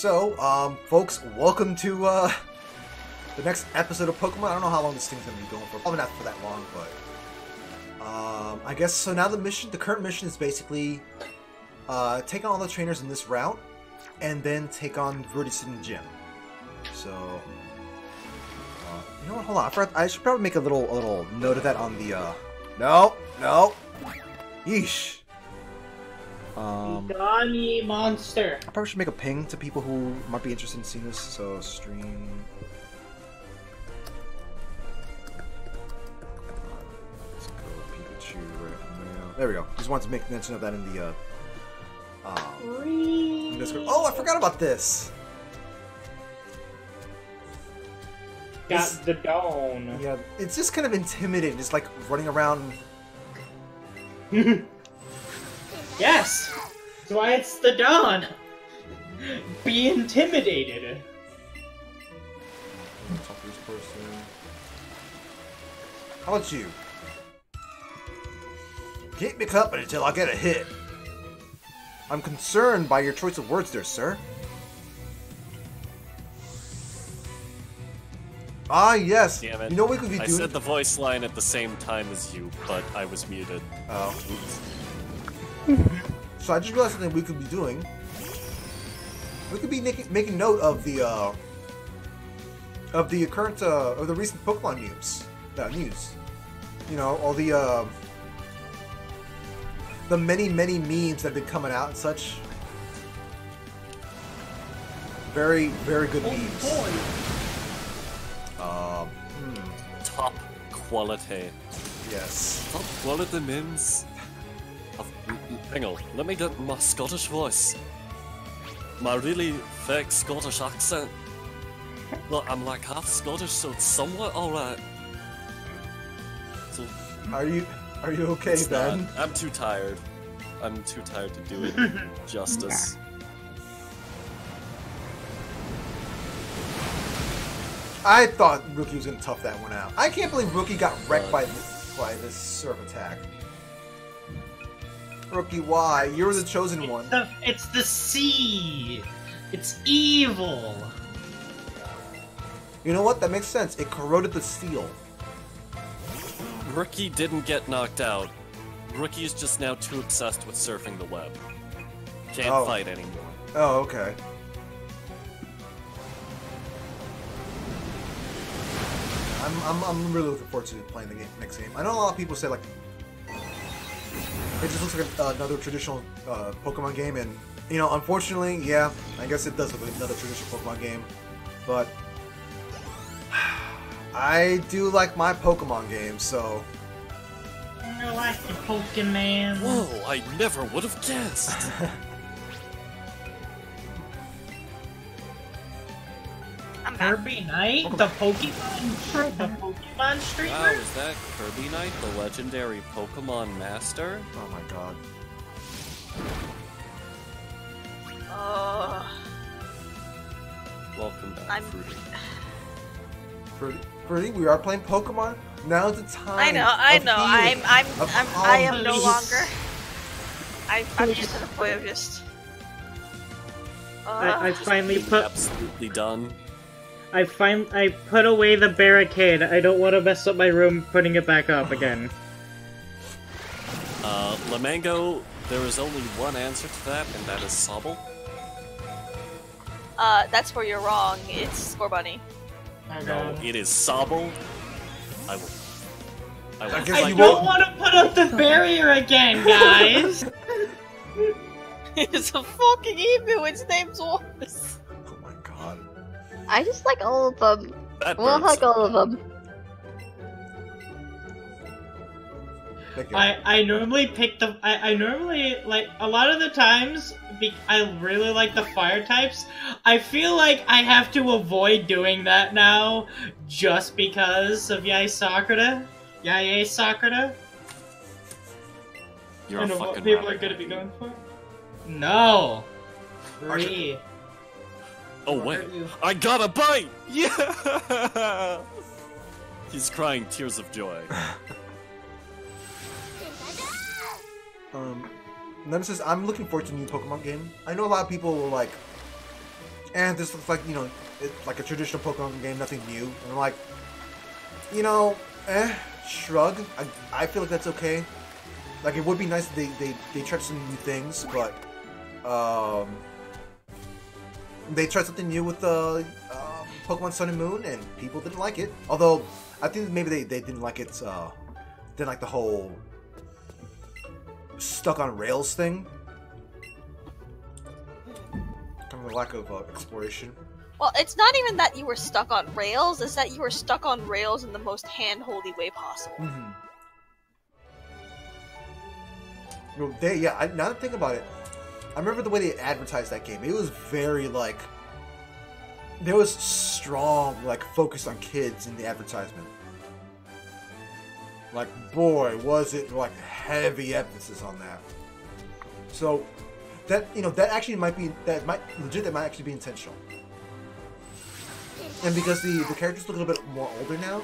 So, folks, welcome to the next episode of Pokemon. I don't know how long this thing's gonna be going for. Probably not for that long, but I guess so. Now the current mission is basically take on all the trainers in this route, and then take on Vertisin Gym. So, you know what? Hold on. I should probably make a little note of that on the. No. Yeesh. Giovanni monster. I probably should make a ping to people who might be interested in seeing this. So stream. Let's go Pikachu right now. There we go. Just wanted to make mention of that in the Discord. Oh, I forgot about this. Got the Dawn. Yeah, it's just kind of intimidating, just like running around. Yes! That's why it's the Dawn! Be intimidated! Talk to this person. How about you? Keep me company until I get a hit. I'm concerned by your choice of words there, sir. Ah, yes. Damn it. You know what we could be doing? I said the voice line at the same time as you, but I was muted. Oh. Oops. So I just realized something we could be doing. We could be making note of the current of the recent Pokemon news. You know, all the many memes that have been coming out and such. Very good memes. Top quality. Yes. Top quality memes. Hang on, let me get my Scottish voice. My really fake Scottish accent. Look, I'm like half Scottish, so it's somewhat alright. So, Are you okay, it's Ben? not. I'm too tired. I'm too tired to do it justice. I thought Rookie was gonna tough that one out. I can't believe Rookie got wrecked by this surf attack. Rookie, why? You're the chosen one. It's the sea! It's evil! You know what? That makes sense. It corroded the steel. Rookie didn't get knocked out. Rookie is just now too obsessed with surfing the web. Can't fight anymore. Oh, okay. I'm really looking forward to playing the next game. I know a lot of people say like it just looks like another traditional Pokemon game, and you know, unfortunately, yeah, I guess it does look like another traditional Pokemon game, but I do like my Pokemon games, so. I like the Pokemon. Whoa! I never would have guessed. Kirby Knight, the Pokemon streamer. Wow, is that Kirby Knight, the legendary Pokemon master? Oh my god. Welcome back, Fruity. Fruity, we are playing Pokemon. Now's the time. I know. I am no longer. I'm just to the point of just. I finally put. Absolutely done. I put away the barricade. I don't want to mess up my room putting it back up again. Lamango, there is only one answer to that, and that is Sobble. That's where you're wrong. It's Scorbunny. No, it is Sobble. I don't want to put up the barrier again, guys! It's a fucking emu. Its name's Wallace. Oh my god. I just like all of them. That We'll burns. like all of them. I normally pick the. I normally, like, a lot of the times, I really like the fire types. I feel like I have to avoid doing that now, just because of Yae Sakura. You're I a know fucking what people are rabbit. gonna be going for. No! Free. Oh wait, I got a bite! Yeah! He's crying tears of joy. Nemesis, I'm looking forward to a new Pokemon game. I know a lot of people will like and this looks like, you know, it's like a traditional Pokemon game, nothing new. And I'm like, you know, shrug. I feel like that's okay. Like, it would be nice if they tried some new things, but they tried something new with Pokemon Sun and Moon, and people didn't like it. Although I think maybe they didn't like it. Didn't like the whole stuck on rails thing. Kind of a lack of exploration. Well, it's not even that you were stuck on rails, it's that you were stuck on rails in the most hand-holdy way possible. Mm-hmm. Well, now that I think about it, I remember the way they advertised that game. It was very, like, there was strong, like, focus on kids in the advertisement. Like, boy, was it, like, heavy emphasis on that. So, that, you know, that might actually be intentional. And because the characters look a little bit more older now,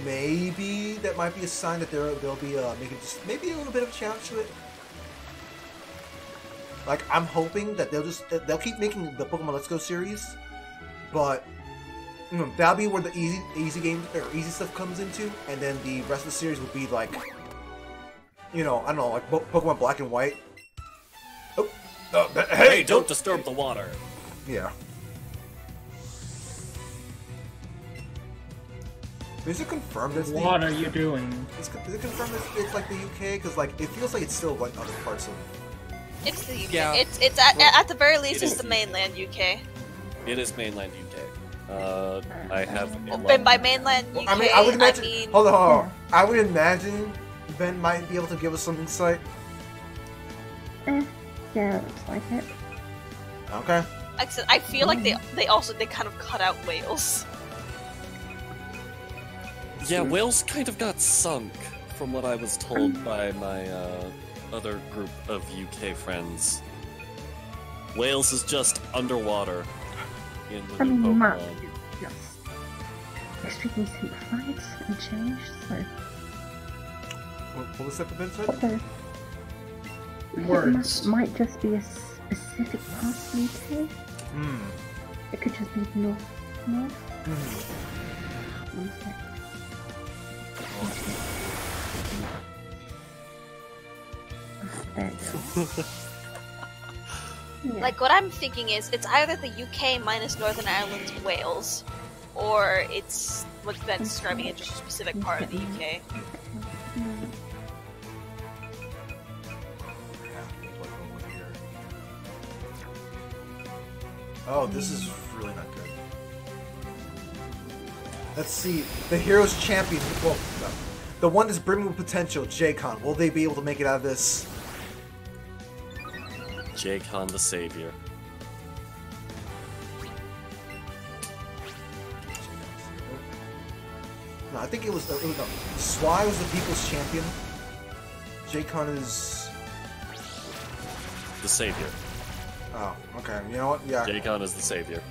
maybe that might be a sign that they'll be making just maybe a little bit of a challenge to it. Like, I'm hoping that they'll keep making the Pokemon Let's Go series, but you know, that'll be where the easy games or easy stuff comes into, and then the rest of the series will be like, you know, I don't know, like Pokemon Black and White. Oh, hey, don't disturb the water. Yeah. Is it confirmed as What are you doing? Is it confirmed as it's like the UK? Because like it feels like it's still like other parts of. It's the UK. Yeah. It's at the very least it's the mainland UK. It is mainland UK. I have. And by mainland UK, I mean, I would imagine. Hold on. Yeah. I would imagine Ben might be able to give us some insight. Yeah, looks like it. Okay. Like I said, I feel like they kind of cut out Wales. Yeah, Wales kind of got sunk, from what I was told by my other group of UK friends. Wales is just underwater in the I new mean, map Pokemon. is just extremely simplified and changed, so. What was that for Ben said? But the Words. map might just be a specific part of the UK. Hmm. It could just be north. Mm-hmm. One sec. There you go. Yeah. Like what I'm thinking is it's either the UK minus Northern Ireland's Wales, or it's what Ben's describing as just a specific part of the UK. Oh, this is really not good. Let's see. The Heroes Champion. Well, no. The one that's brimming with potential, J-Con. Will they be able to make it out of this? J-Con the Savior. No, I think it was no. Swy was the People's Champion. J-Con is... The Savior. Oh, okay. You know what? Yeah. J-Con is the Savior.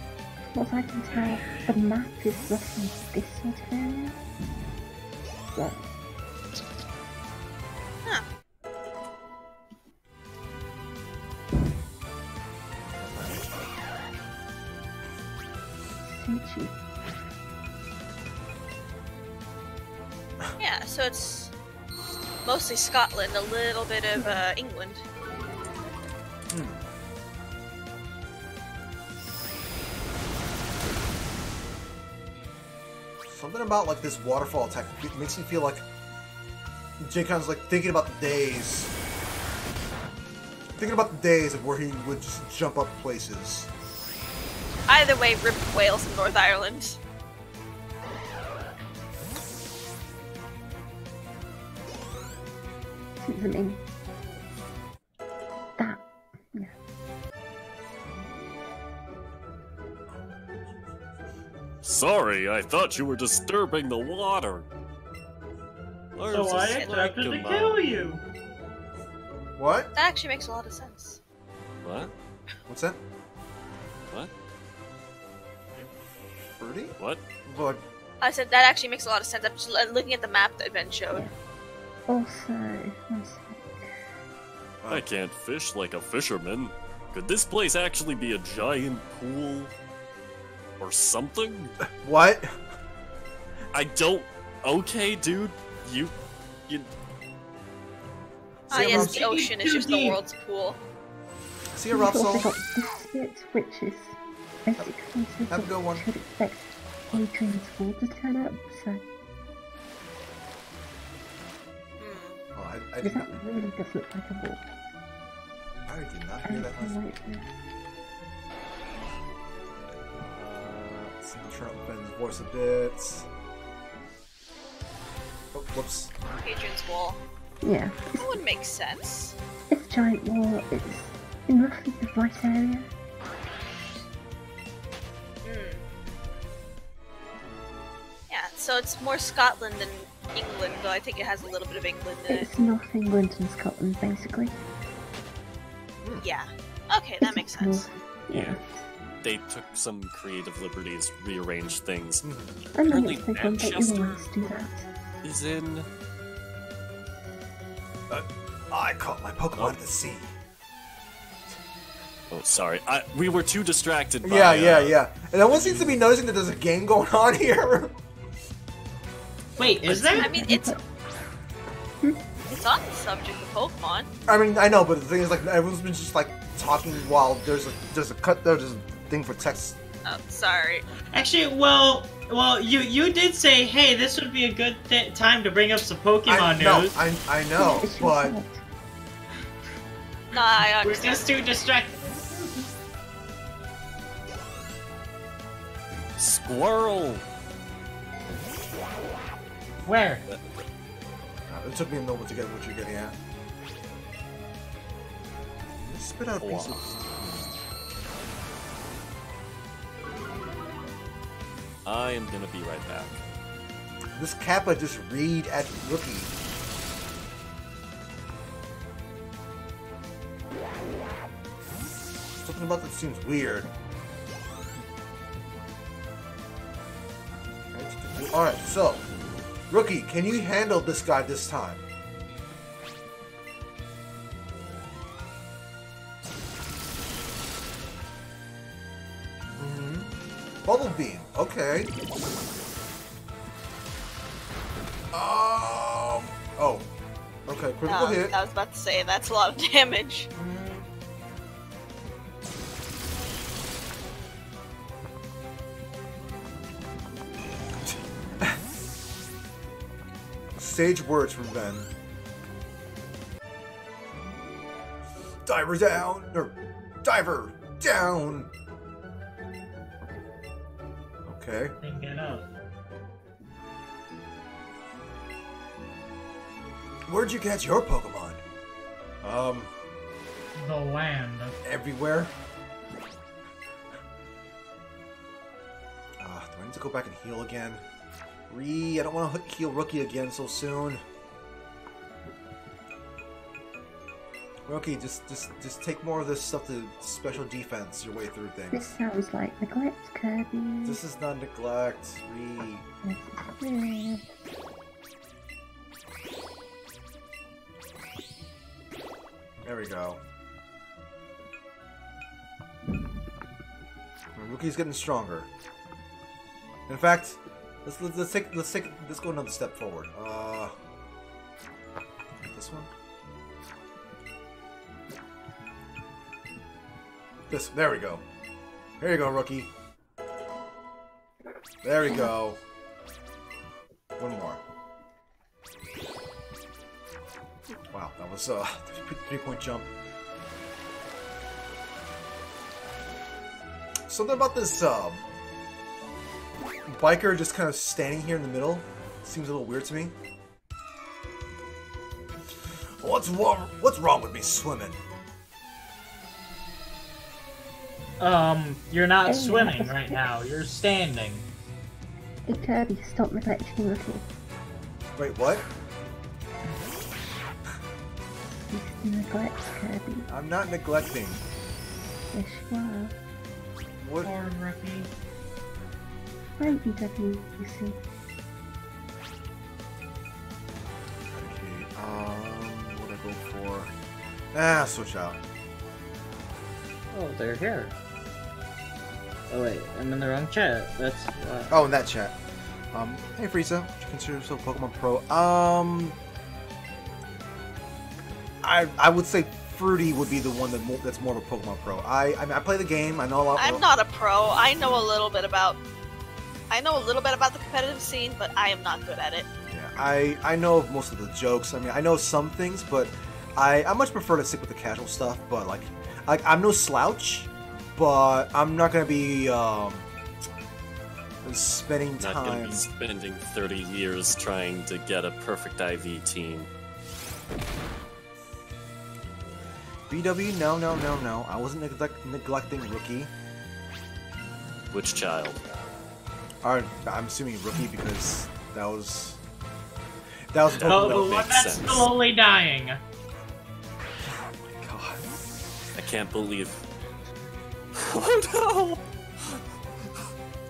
What I can tell, the map is roughly this sort of area. So, Huh. Suchi. Yeah, so it's mostly Scotland, a little bit of England. Something about like this waterfall attack makes me feel like J-Con's like thinking about the days. Thinking about the days of where he would just jump up places. Either way, rip Wales and North Ireland. I mean, that, yeah. Sorry, I thought you were disturbing the water. So I attempted to kill you. What? That actually makes a lot of sense. What? What's that? What? Birdie? What? What? I said that actually makes a lot of sense. I'm just looking at the map that Ben showed. Also, one sec. I can't fish like a fisherman. Could this place actually be a giant pool? Or something? What? I don't... Okay, dude. You... Ah, See, yes, Rob- the ocean is just the world's pool. See you, Rob We've also Soul. got Dispute, which is basically Have a something good one. you should expect Adrian's Wall to turn up, so Oh, I because did not. that really does look like a wall. I did not hear And that I last. like that. Let's see, turn up Ben's voice a bit. Oh, whoops. Hadrian's Wall. Yeah, That would make sense. it's a giant wall, it's in roughly the right area. Hmm. Yeah, so it's more Scotland than England, though I think it has a little bit of England in it. It's North England and Scotland, basically. Yeah. Okay, that makes sense. Yeah. They took some creative liberties, rearranged things. And then Apparently it's big one, but you Manchester- always do that. Is in... I caught my Pokemon at the sea. Oh, sorry. We were too distracted by... Yeah. And no one seems to be noticing that there's a game going on here. Wait, is there? I mean, it's on the subject of Pokemon. I mean, I know, but the thing is, like, everyone's been just like talking while there's a cut there, there's a thing for text. Oh, sorry. Actually, well, you did say, hey, this would be a good time to bring up some Pokemon news. I know, It's your but fault. Nah, I We're understand. just too distracted. Squirrel! Where? it took me a moment to get what you're getting at. Just spit out a piece of. I am gonna be right back. This Kappa just read at Rookie. Something about that seems weird. Alright, so, Rookie, can you handle this guy this time? Bubble Beam, okay. Oh. Okay, critical hit. I was about to say, that's a lot of damage. Sage words from Ben. Diver down! Or, diver down! Okay. Then get up. Where'd you catch your Pokemon? The land. Everywhere? Do I need to go back and heal again? I don't want to heal Rookie again so soon. Rookie, just take more of this stuff to special defense your way through This things. sounds like neglect, Kirby. This is not neglect. Yes, it is. There we go. Rookie's getting stronger. In fact, let's go another step forward. This one. There we go. Here you go, Rookie. There we go. One more. Wow, that was a 3-point jump. Something about this biker just kind of standing here in the middle seems a little weird to me. What's wrong with me swimming? You're not swimming right now. You're standing. Hey Kirby, stop neglecting Rookie. Wait, what? You neglect Kirby. I'm not neglecting. Yes, you are. What? Poor Rookie. Right, BWC. Okay, what do I go for? Switch out. Oh, they're here. Oh wait, I'm in the wrong chat. That's Oh, in that chat. Hey Frieza, would you consider yourself Pokemon Pro? I would say Fruity would be the one that's more of a Pokemon Pro. I mean, I play the game. I know a lot. I'm not a pro. I know a little bit about the competitive scene, but I am not good at it. Yeah, I know most of the jokes. I mean, I know some things, but I much prefer to stick with the casual stuff. But like I'm no slouch, but I'm not gonna be spending time. Not gonna be spending 30 years trying to get a perfect IV team. BW, no. I wasn't neglecting Rookie. Which child? I'm assuming Rookie because that was a Pokemon. oh, the that one makes that's sense. slowly dying. Oh my god. I can't believe. Oh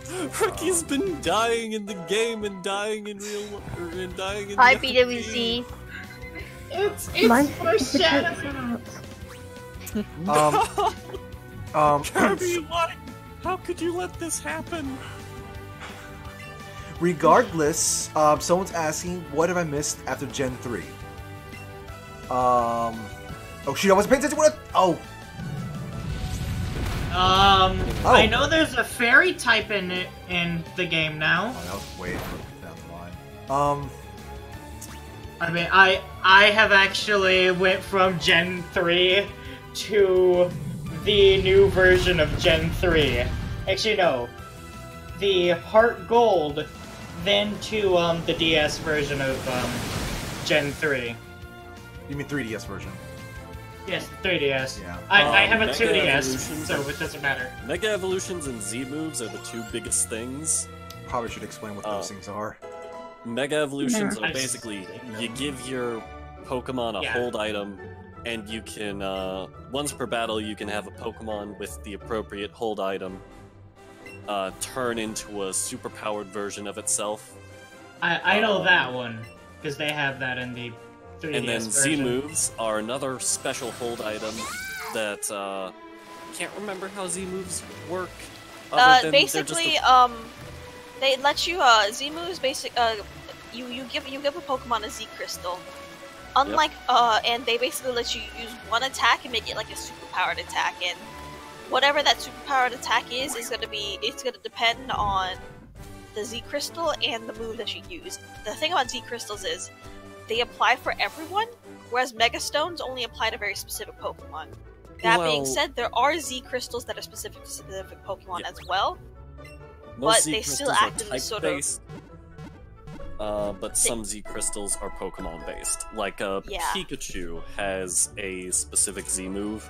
no! Rookie's been dying in the game and dying in real life and dying in Hi, the BWC. It's Mine's foreshadowing. Kirby, why? How could you let this happen? Regardless, someone's asking, what have I missed after Gen 3? Oh shoot, I wasn't paying attention. Oh. I know there's a fairy type in the game now. Oh, that was way down the line. I mean, I have actually went from Gen 3 to the new version of Gen 3. Actually, no. The Heart Gold, then to the DS version of Gen 3. You mean 3DS version? Yes, the 3DS. Yeah. I have a Mega 2DS, Evolutions so it doesn't matter. Mega Evolutions and Z moves are the two biggest things. Probably should explain what those things are. Mega Evolutions Yeah. are basically you give your Pokemon a hold item, and you can once per battle you can have a Pokemon with the appropriate hold item turn into a superpowered version of itself. I know that one because they have that in the 3DS And then version. Z moves are another special hold item that can't remember how Z moves work. other than they're just Basically, they let you Z moves. You give a Pokemon a Z crystal. Unlike and they basically let you use one attack and make it like a superpowered attack, and whatever that superpowered attack is gonna depend on the Z crystal and the move that you use. The thing about Z crystals is they apply for everyone, whereas Mega Stones only apply to very specific Pokemon. That being said, there are Z crystals that are specific to specific Pokemon as well, but Z they still crystals are act in the sort of type-based, but some Z crystals are Pokemon based. Like Pikachu has a specific Z move.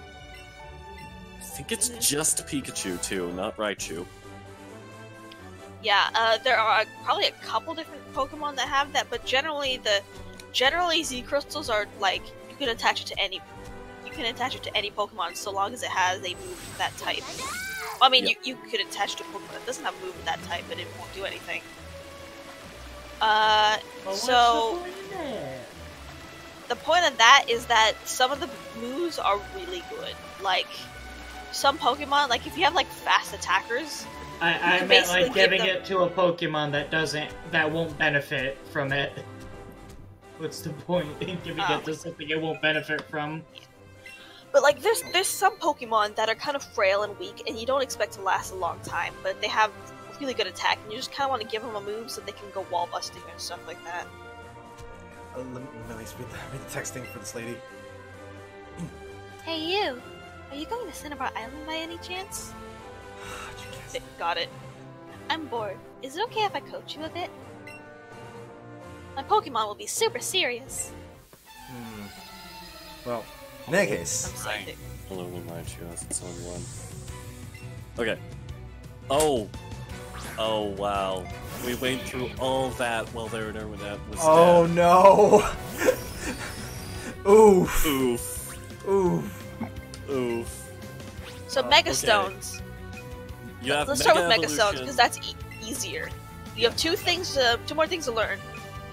I think it's just Pikachu too, not Raichu. Yeah, there are probably a couple different Pokemon that have that, but generally Z crystals are like you can attach it to any Pokemon so long as it has a move of that type. I mean, you could attach it to a Pokemon that doesn't have a move of that type, but it won't do anything. So the point of that is that some of the moves are really good. Like some Pokemon, like if you have like fast attackers. I meant like giving it to a Pokemon that won't benefit from it. What's the point in giving it to something it won't benefit from? But like there's some Pokemon that are kind of frail and weak and you don't expect to last a long time, but they have really good attack and you just kinda want to give them a move so they can go wall busting and stuff like that. Let me read the texting for this lady. Hey you! Are you going to Cinnabar Island by any chance? Got it. I'm bored. Is it okay if I coach you a bit? My Pokemon will be super serious. Well, in any case. Hello, Raichu has its own one. Okay. Oh! Oh, wow. We went through all that while they were there when that was Oh dead. no! Oof. Oof. Oof. Oof. So Mega Stones. Let's start with Mega Stones because that's easier. You have two more things to learn: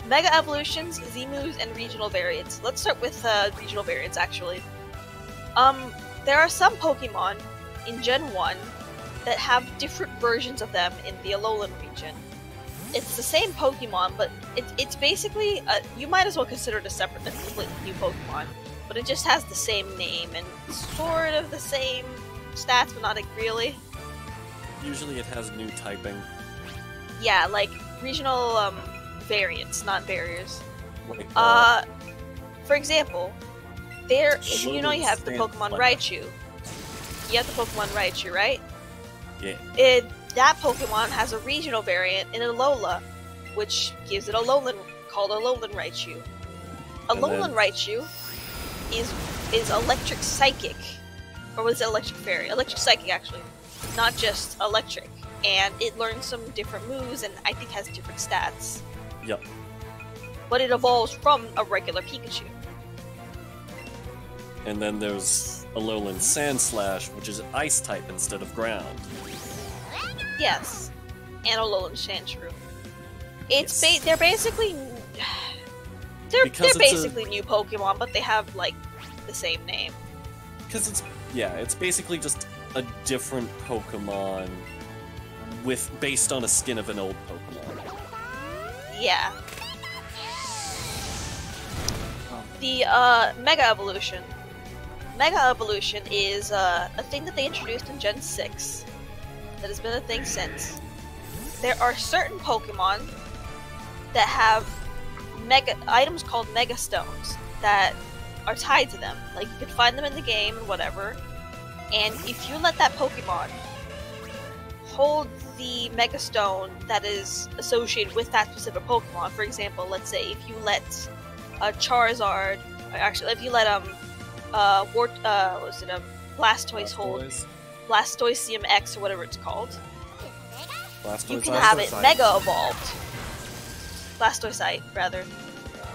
Mega Evolutions, Z moves, and regional variants. Let's start with regional variants. Actually, there are some Pokemon in Gen 1 that have different versions of them in the Alolan region. It's the same Pokemon, but it's basically, you might as well consider it a separate, a completely new Pokemon. But it just has the same name and sort of the same stats, but not really. Usually it has new typing. Yeah, like regional variants, not barriers. Like, For example, you have the Alolan Pokemon Stand Raichu. You have the Pokemon Raichu, right? Yeah. That Pokemon has a regional variant in Alola, which gives it called Alolan Raichu. Alolan Raichu is electric psychic, or was it electric fairy? Electric psychic, actually, not just electric. And it learns some different moves, and I think has different stats. Yep. But it evolves from a regular Pikachu. And then there's Alolan Sandslash, which is ice type instead of ground. Yes, and Alolan Sandshrew. It's Yes. they're basically they're basically new Pokemon, but they have like the same name. Because it's basically just a different Pokemon based on a skin of an old Pokemon. Yeah. The Mega Evolution. Mega Evolution is a thing that they introduced in Gen 6 that has been a thing since. There are certain Pokemon that have items called Mega Stones that are tied to them. Like, you can find them in the game and whatever. And if you let that Pokemon hold the Mega Stone that is associated with that specific Pokemon, for example, let's say if you let a Charizard, actually, if you let Blastoise hold Blastoiseum X or whatever it's called, you can have it Mega Evolved. Blastoisite, rather.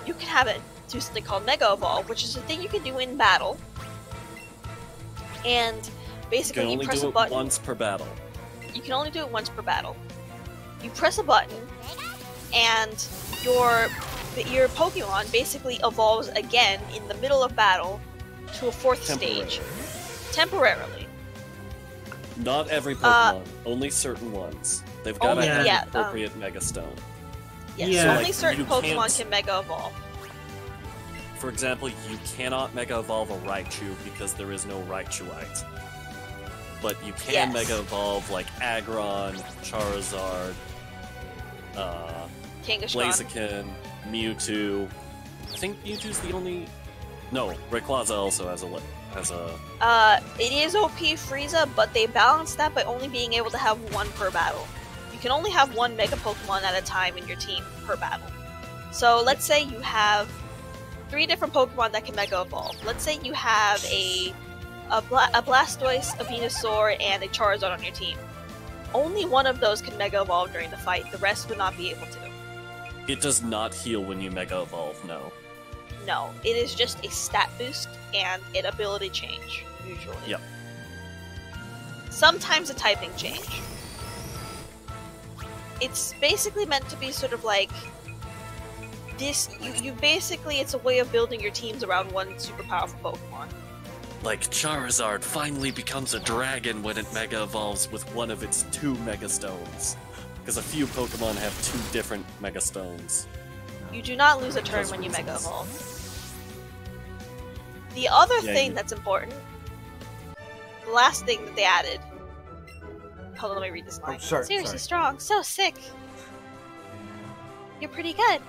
You can have it do something called Mega Evolve, which is a thing you can do in battle. And basically, you press a button. Once per battle. You can only do it once per battle. You press a button, and your Pokemon basically evolves again in the middle of battle to a fourth stage. Temporarily. Not every Pokemon, only certain ones. They've got to have the appropriate Mega Stone. Yes, Yeah. so only Like, certain you Pokemon can't- can Mega Evolve. For example, you cannot Mega Evolve a Raichu because there is no Raichuite. But you can Yes. Mega Evolve like Aggron, Charizard, Kangaskhan. Blaziken, Mewtwo. I think Mewtwo's the only... No, Rayquaza also has a... It is OP Frieza, but they balance that by only being able to have one per battle. You can only have one Mega Pokemon at a time in your team per battle. So let's say you have 3 different Pokemon that can Mega Evolve. Let's say you have a Blastoise, a Venusaur, and a Charizard on your team. Only one of those can Mega Evolve during the fight. The rest would not be able to. It does not heal when you Mega Evolve, no. No, it is just a stat boost and an ability change, usually. Yep. Sometimes a typing change. It's basically meant to be sort of like this. You basically, it's a way of building your teams around one super powerful Pokemon. Like Charizard finally becomes a dragon when it Mega Evolves with one of its 2 Mega Stones. Because a few Pokemon have 2 different Mega Stones. You do not lose a turn Those when you Mega reasons. Evolve. The other Yeah, thing you- that's important, the last thing that they added. Hold on, let me read this line. sorry, Seriously sorry. strong, so sick. You're pretty good.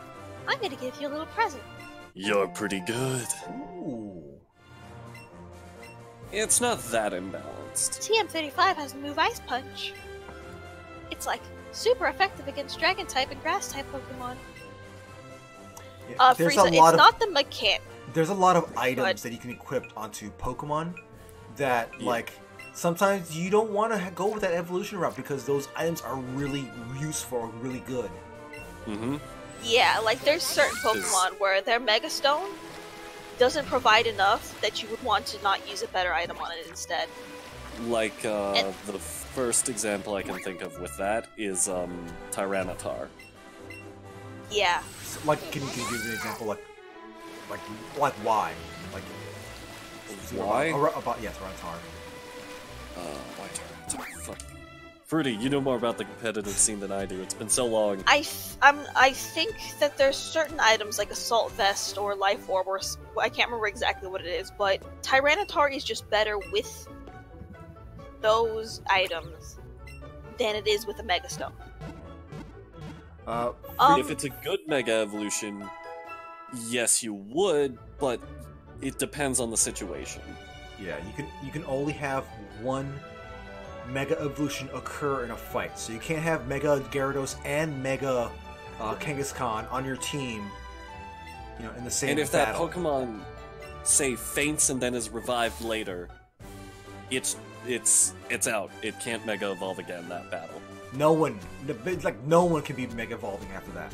I'm gonna give you a little present. You're pretty good. Ooh. It's not that imbalanced. TM35 has the move Ice Punch. It's like super effective against Dragon type and Grass type Pokemon. Yeah, there's Frieza, a lot it's of not the mechanic. there's a lot of ahead. items that you can equip onto Pokemon that Yeah. like sometimes you don't want to go with that evolution route because those items are really useful or really good. Mm-hmm. Yeah, like there's certain Pokemon where their Mega Stone doesn't provide enough that you would want to not use a better item on it instead. Like, the first example I can think of with that is, Tyranitar. Yeah. So, like, can you give me an example? Like why? Like Why? About yes, Rattata. My turn. Fuck. Fruity, you know more about the competitive scene than I do. It's been so long. I think that there's certain items like Assault Vest or Life Orb, or I can't remember exactly what it is, but Tyranitar is just better with those items than it is with a Mega Stone. If it's a good Mega Evolution, yes, you would, but it depends on the situation. Yeah, you can only have one Mega Evolution occur in a fight, so you can't have Mega Gyarados and Mega Kangaskhan on your team, you know, in the same battle. And if that Pokemon, say, faints and then is revived later, it's out. It can't Mega Evolve again that battle. No one can be Mega Evolving after that.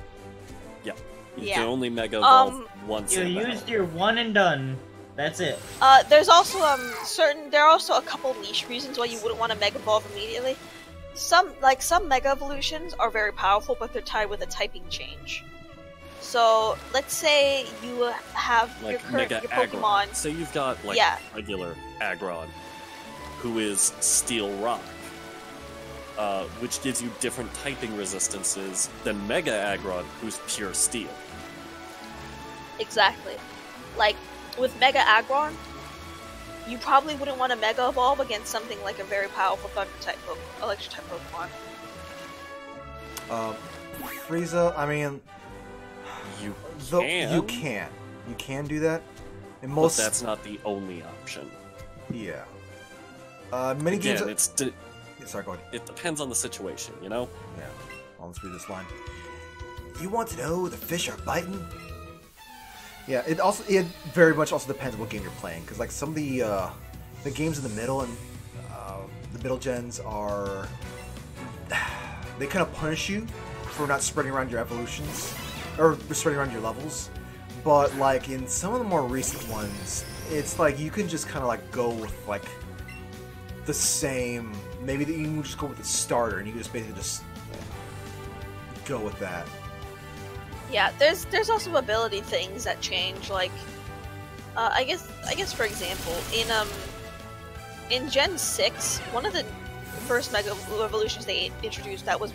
Yeah. You Yeah. can only Mega Evolve once You in a battle. used your one and done. That's it. There's also there are also a couple niche reasons why you wouldn't want to Mega Evolve immediately. Some Mega Evolutions are very powerful, but they're tied with a typing change. So let's say you have Like your Mega Pokemon. Aggron. Say you've got regular Aggron, who is Steel Rock, which gives you different typing resistances than Mega Aggron, who's pure Steel. Exactly. Like with Mega Aggron, you probably wouldn't want to Mega Evolve against something like a very powerful Electric type Pokemon. Frieza, I mean, You can do that. And but that's not the only option. yeah. Many games. Again, Sorry, go ahead. it depends on the situation, you know? Yeah. Well, let's read this line. You want to know the fish are biting? Yeah, it very much also depends on what game you're playing, because like some of the games in the middle and the middle gens are they kind of punish you for not spreading around your evolutions or spreading around your levels. But like in some of the more recent ones, it's like you can just kind of like go with like the same. Maybe you can just go with the starter, and you just basically just go with that. Yeah, there's also ability things that change. Like, I guess for example, in Gen 6, one of the first Mega Evolutions they introduced that was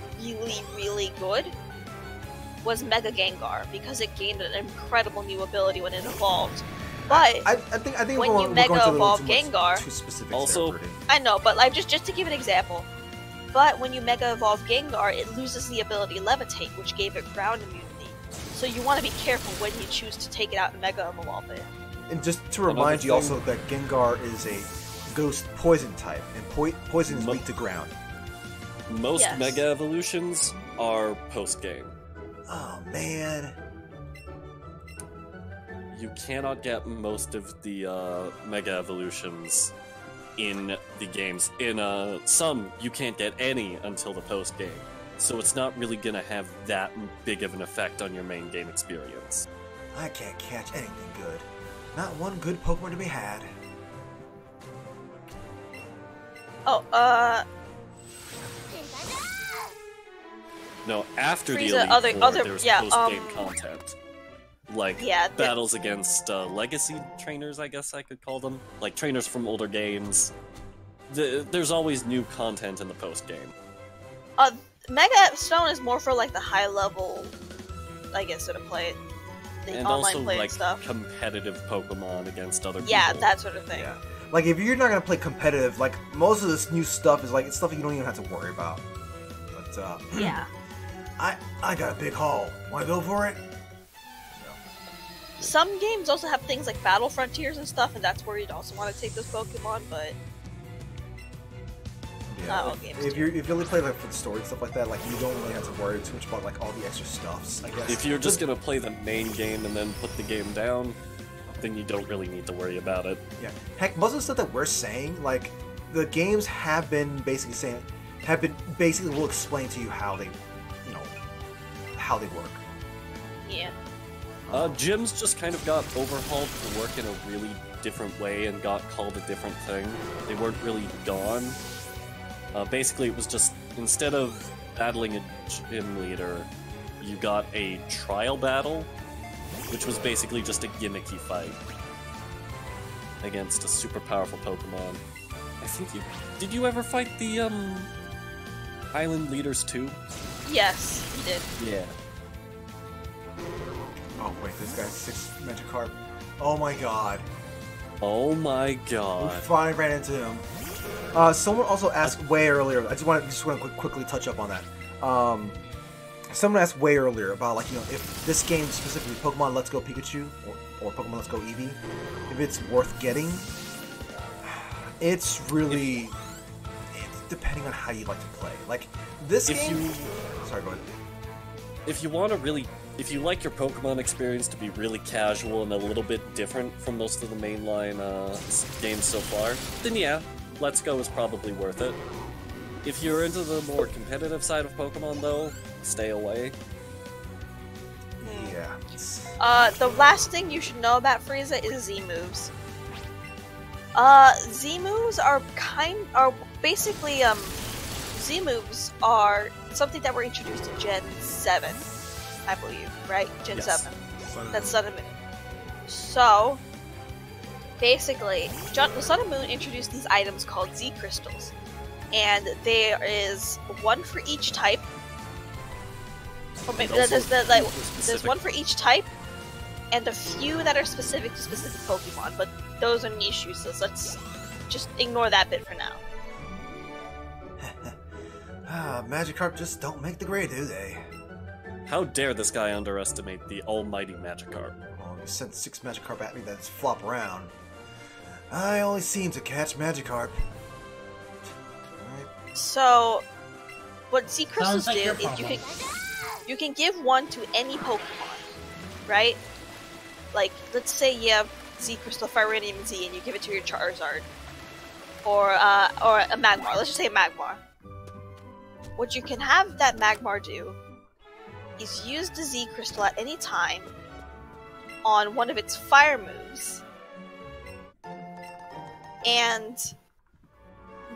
really good was Mega Gengar, because it gained an incredible new ability when it evolved. But I think when you Mega Evolve Gengar, too specific Also- there, Fruity. I know, but like just to give an example. But when you Mega Evolve Gengar, it loses the ability Levitate, which gave it ground immunity. So you want to be careful when you choose to take it out and Mega Evolve it. And just to remind you also that Gengar is a ghost poison type, and poison is weak to ground. Most Yes. Mega Evolutions are post-game. Oh man. You cannot get most of the Mega Evolutions in the games. In some, you can't get any until the post-game. So it's not really gonna have that big of an effect on your main game experience. I can't catch anything good. Not one good Pokemon to be had. Oh, No, after the Frieza, Elite Four, there's post-game content. Like, battles against legacy trainers, I guess I could call them. Like, trainers from older games. There's always new content in the post-game. Mega Stone is more for like the high level, I guess, sort of play, the And online also, play like, and stuff. competitive Pokemon against other Yeah, people. that sort of thing. Yeah. Like if you're not gonna play competitive, like most of this new stuff is like it's stuff you don't even have to worry about. But Yeah. I got a big haul. Wanna go for it? Some games also have things like Battle Frontiers and stuff, and that's where you'd also want to take those Pokemon, but not all games If do. you only play like for the story and stuff like that, like you don't really have to worry too much about like all the extra stuffs, I guess. If you're just gonna play the main game and then put the game down, then you don't really need to worry about it. Yeah. Heck, most of the stuff that we're saying, like the games have been basically will explain to you how they work. Yeah. Gyms just kind of got overhauled to work in a really different way and got called a different thing. They weren't really gone. Basically, it was just, instead of battling a gym leader, you got a trial battle, which was basically just a gimmicky fight against a super powerful Pokemon. think you... Did you ever fight the, Island Leaders too? Yes, he did. Yeah. Oh wait, this guy's 6 Magikarp. Oh my god. Oh my We god. finally ran into him. Someone also asked way earlier. I just want to quickly touch up on that. Someone asked way earlier about, like, you know, if this game specifically Pokemon Let's Go Pikachu or Pokemon Let's Go Eevee, if it's worth getting. It's really depending on how you like to play. Like this game. Sorry, go ahead. If you want to really, if you like your Pokemon experience to be really casual and a little bit different from most of the mainline games so far, then yeah, Let's Go is probably worth it. If you're into the more competitive side of Pokemon, though, stay away. Yeah. The last thing you should know about Frieza is Z moves. Z moves are basically Z moves are something that were introduced in Gen 7, I believe, right? Gen 7. That's Sun and Moon. So basically, the Sun and Moon introduced these items called Z crystals, and there is one for each type. Or maybe there's one for each type, and a few that are specific to specific Pokemon, but those are niche uses. Let's just ignore that bit for now. Magikarp just don't make the grade, do they? How dare this guy underestimate the almighty Magikarp? Oh, you sent 6 Magikarp at me that's flop around. I only seem to catch Magikarp. So, what Z crystals Sounds like do your is problem. you can give one to any Pokemon, right? Like, let's say you have Z Crystal Fire-Radiant Z and you give it to your Charizard. Or a Magmar. Let's just say a Magmar. What you can have that Magmar do is use the Z Crystal at any time on one of its fire moves. And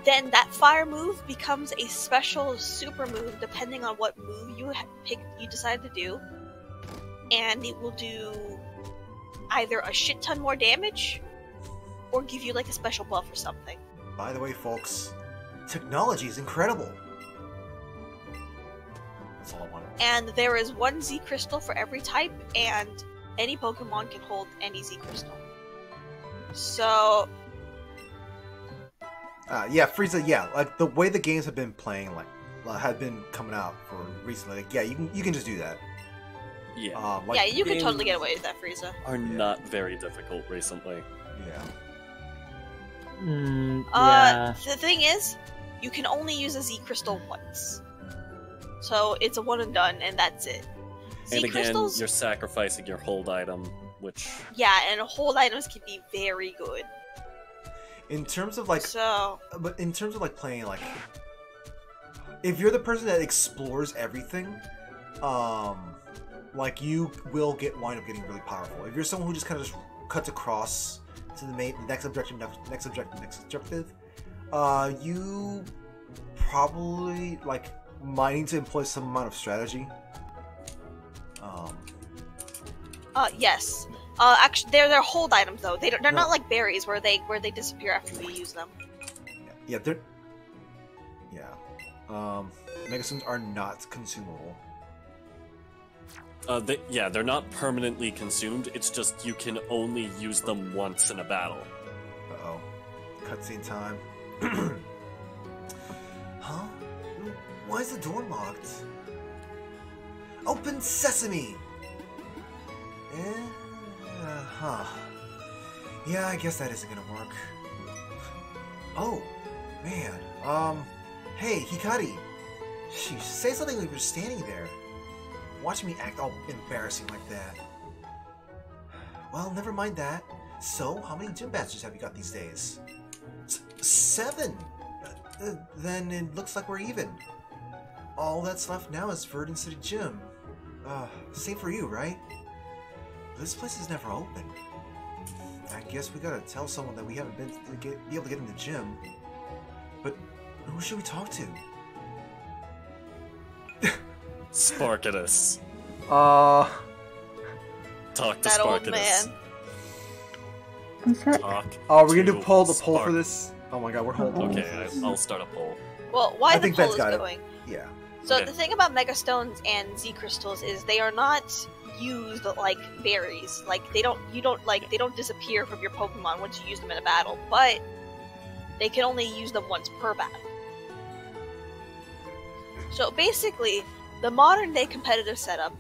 then that fire move becomes a special super move depending on what move you decide to do. And it will do either a shit ton more damage or give you like a special buff or something. By the way, folks, technology is incredible. That's all I wanted. And there is one Z crystal for every type, and any Pokemon can hold any Z crystal. So yeah, Frieza. Yeah, like the way the games have been playing, have been coming out for recently. Like, yeah, you can just do that. Yeah. yeah, you can totally get away with that, Frieza. Are not very difficult recently. Yeah. Yeah. The thing is, you can only use a Z crystal once. So it's a one and done, and that's it. Z And again, crystals, you're sacrificing your hold item, which... yeah, and hold items can be very good. In terms of like, So, but in terms of like playing, like, if you're the person that explores everything, like you will wind up getting really powerful. If you're someone who just kind of just cuts across to the next objective, you probably might need to employ some amount of strategy. yes. Actually, they're hold items though. They're not like berries where they disappear after we use them. Yeah, they're. Yeah. Megasuns are not consumable. They're not permanently consumed, it's just you can only use them once in a battle. Uh-oh. Cutscene time. Huh? Why is the door locked? Open sesame! Huh. Yeah, I guess that isn't gonna work. Oh, man. Hey, Hikari. Sheesh, say something like you're standing there. Watching me act all embarrassing like that. Well, never mind that. So, how many gym badges have you got these days? 7! Then it looks like we're even. All that's left now is Verdant City Gym. Same for you, right? This place is never open. I guess we gotta tell someone that we haven't been to be able to get in the gym. But who should we talk to? Sparkidus. Uh... Talk to That Sparkidus. old man. I'm sorry. Talk Oh, we're gonna do to the poll for Spark- this? Oh my god, we're holding. Okay, I'll start a poll. Well, why I the think poll Ben's is got it. going? Yeah. So Okay. the thing about Mega Stones and Z Crystals is they are not used like berries. Like they don't disappear from your Pokemon once you use them in a battle, but they can only use them once per battle. So basically, the modern day competitive setup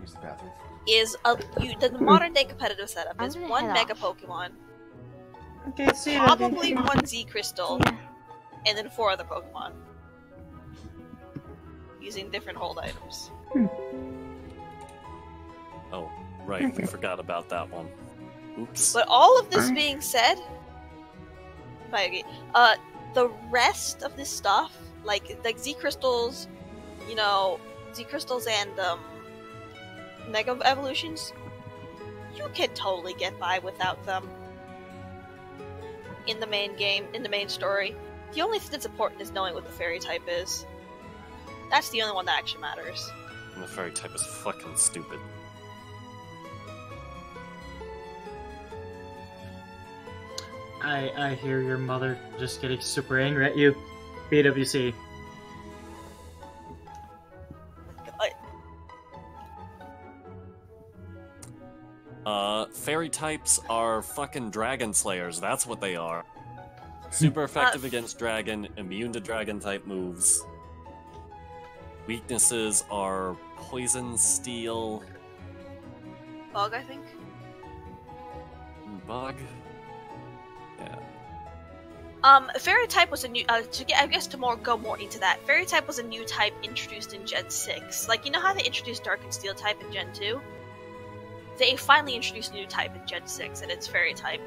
Use the bathroom. is the modern day competitive setup I'm is gonna one head Mega off. Pokemon, Okay, see you. probably one Z Crystal, Yeah. and then 4 other Pokemon. Using different hold items. Oh, right, we forgot about that one. Oops. But all of this being said, the rest of this stuff, like Z Crystals, Z Crystals and Mega Evolutions, you can totally get by without them. In the main game, in the main story, the only thing that's important is knowing what the Fairy type is. That's the only one that actually matters. And the fairy type is fucking stupid. I hear your mother just getting super angry at you. BWC. Fairy types are fucking dragon slayers, that's what they are. Super effective against dragon, immune to dragon type moves. Weaknesses are poison, steel, Bug, I think. bug. Yeah. Fairy type was a new. Go more into that. Fairy type was a new type introduced in Gen 6. Like, you know how they introduced Dark and Steel type in Gen 2? They finally introduced a new type in Gen 6, and it's Fairy type.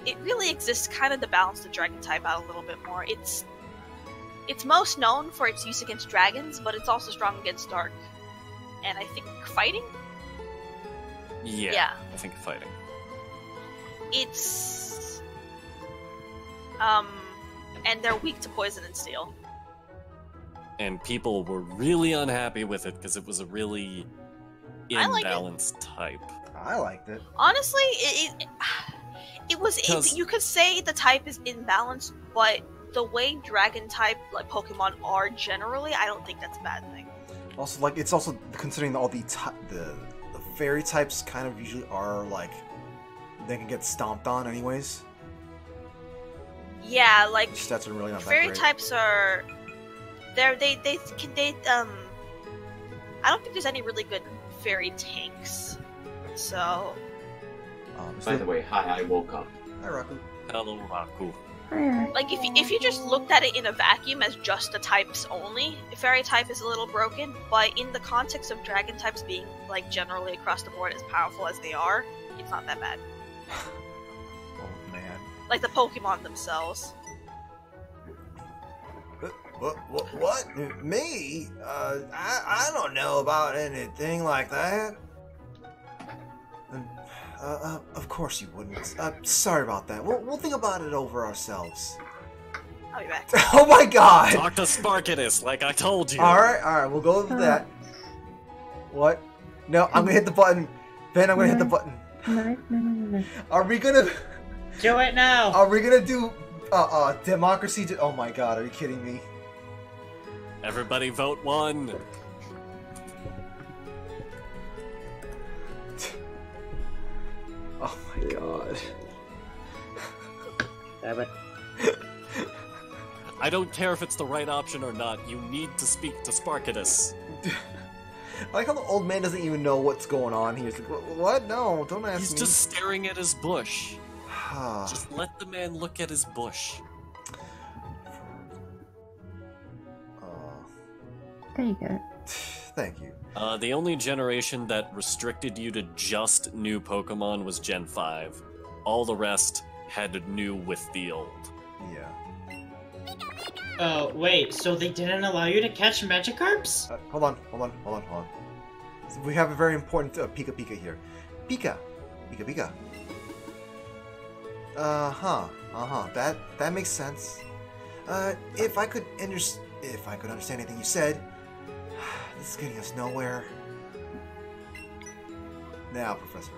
It really exists kind of to balance the Dragon type out a little bit more. It's most known for its use against dragons, but it's also strong against Dark. And I think fighting? Yeah. I think fighting. It's... and they're weak to poison and steel. And people were really unhappy with it because it was a really I like it. imbalanced type. I liked it. Honestly, it was. Because- You could say the type is imbalanced, but the way dragon type like Pokemon are generally, I don't think that's a bad thing. Also, like, it's also considering all the fairy types kind of usually are like they can get stomped on anyways. Yeah, like Stats are really not that fairy great. types are. They I don't think there's any really good fairy tanks. So By the way, hi, I woke up. Hi, Raku. Hello, Raku. like if you just looked at it in a vacuum as just the types only, fairy type is a little broken. But in the context of dragon types being like generally across the board as powerful as they are, it's not that bad. Oh man. Like the Pokemon themselves. What? Me? I don't know about anything like that. Of course you wouldn't. Sorry about that. We'll think about it over ourselves. I'll be back. Oh my god! Talk to Sparkidus, like I told you. Alright, we'll go with that. What? No, I'm gonna hit the button. Ben, I'm gonna hit the button. No. Are we gonna Do it now! Are we gonna do democracy? Oh my god, are you kidding me? Everybody vote one. Oh my god. Damn it. I don't care if it's the right option or not. You need to speak to Sparkidus. I like how the old man doesn't even know what's going on here. He's like, what? No, don't ask He's me. just staring at his bush. Just let the man look at his bush. There you go. Thank you. The only generation that restricted you to just new Pokemon was Gen 5. All the rest had new with the old. Yeah. Oh, wait, so they didn't allow you to catch Magikarps? Hold on. So we have a very important Pika Pika here. Pika. That makes sense. If I could understand anything you said, this is getting us nowhere. Now, Professor.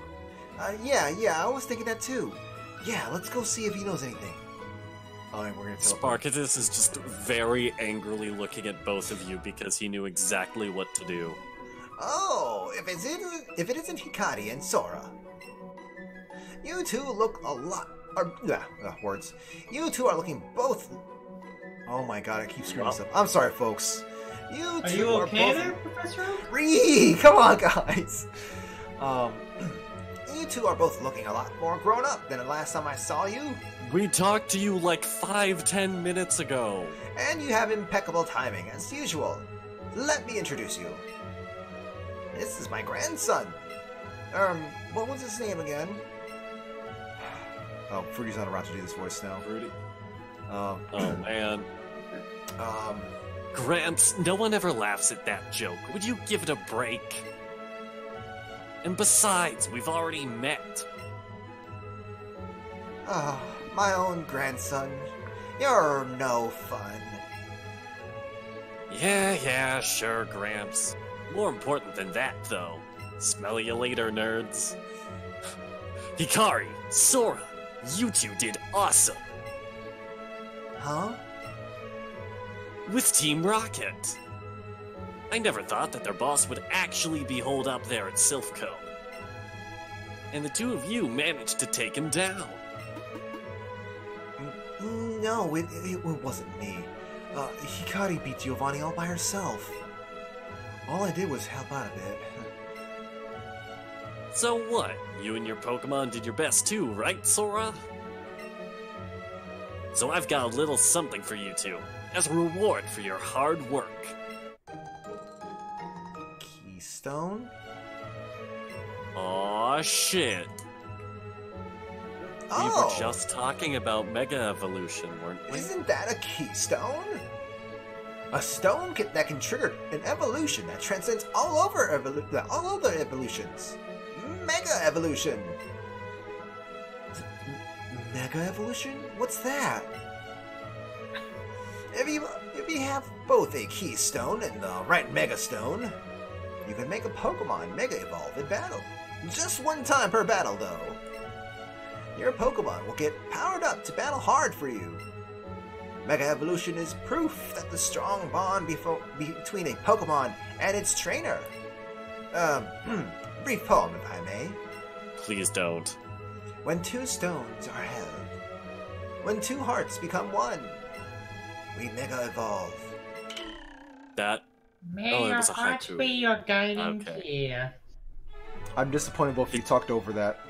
Yeah, I was thinking that too. Yeah, let's go see if he knows anything. Oh, and we're gonna teleport. Sparkicus is just very angrily looking at both of you because he knew exactly what to do. Oh, if it isn't Hikari and Sora. You two look a lot... words. You two are looking both... Oh my god, I keep screwing this up. I'm sorry, folks. You Are two you okay both... there, Professor Oak? Come on, guys! You two are both looking a lot more grown up than the last time I saw you. We talked to you like 5-10 minutes ago. And you have impeccable timing, as usual. Let me introduce you. This is my grandson. What was his name again? Oh, Fruity's not around to do this voice now. Fruity. Oh man. Um, Gramps, no one ever laughs at that joke. Would you give it a break? And besides, we've already met. My own grandson. You're no fun. Yeah, sure, Gramps. More important than that, though. Smell you later, nerds. Hikari, Sora, you two did awesome. Huh? With Team Rocket. I never thought that their boss would actually be holed up there at Silphco. And the two of you managed to take him down. No, it wasn't me. Hikari beat Giovanni all by herself. All I did was help out a bit. So what? You and your Pokemon did your best too, right, Sora? So I've got a little something for you two, as a reward for your hard work. Keystone? Aw, shit. We were just talking about Mega Evolution, weren't we? Isn't that a keystone? A stone that can trigger an evolution that transcends all other evolutions. Mega Evolution! Mega Evolution? What's that? If you have both a keystone and the right Mega Stone, you can make a Pokemon Mega Evolve in battle. Just one time per battle, though. Your Pokemon will get powered up to battle hard for you. Mega Evolution is proof that the strong bond between a Pokemon and its trainer. Brief poem, if I may. Please don't. When two stones are held, when two hearts become one, we Mega Evolve. That... May Oh, it your was a heart haiku. be your guiding Okay. here. I'm disappointed both of you talked over that.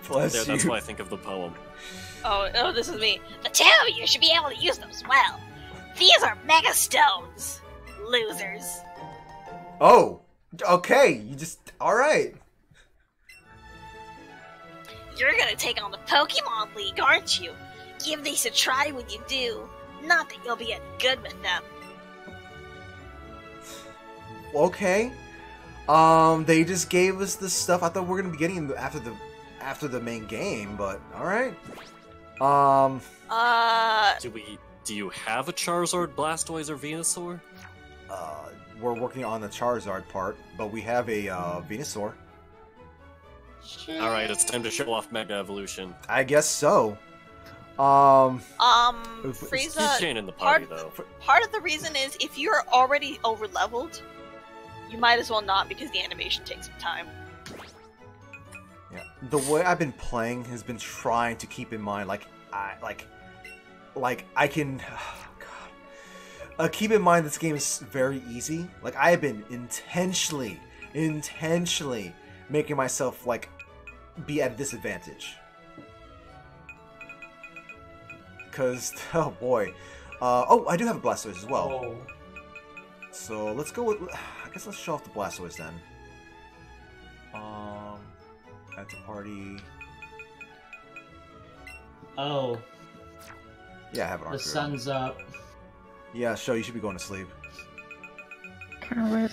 Bless Yeah, you. that's what I think of the poem. Oh, this is me. The two of you should be able to use those well. These are Mega Stones, losers. Oh, okay. You just alright. You're gonna take on the Pokemon League, aren't you? Give these a try when you do. Not that you'll be any good with them. Okay. They just gave us this stuff. I thought we were gonna be getting it after the main game, but alright. Do you have a Charizard, Blastoise, or Venusaur? We're working on the Charizard part, but we have a Venusaur. Alright, it's time to show off Mega Evolution. I guess so. Keep Frieza, chaining the party, though. part of the reason is if you're already over-leveled, you might as well not because the animation takes some time. Yeah, the way I've been playing has been trying to keep in mind, I can, keep in mind this game is very easy. Like, I have been intentionally making myself, be at a disadvantage. Because, oh boy. I do have a Blastoise as well. Oh. So, let's go with, I guess let's show off the Blastoise then. At the party. Oh, Yeah, I have an the Arcuno. sun's up. Yeah, Sho, you should be going to sleep. Coward.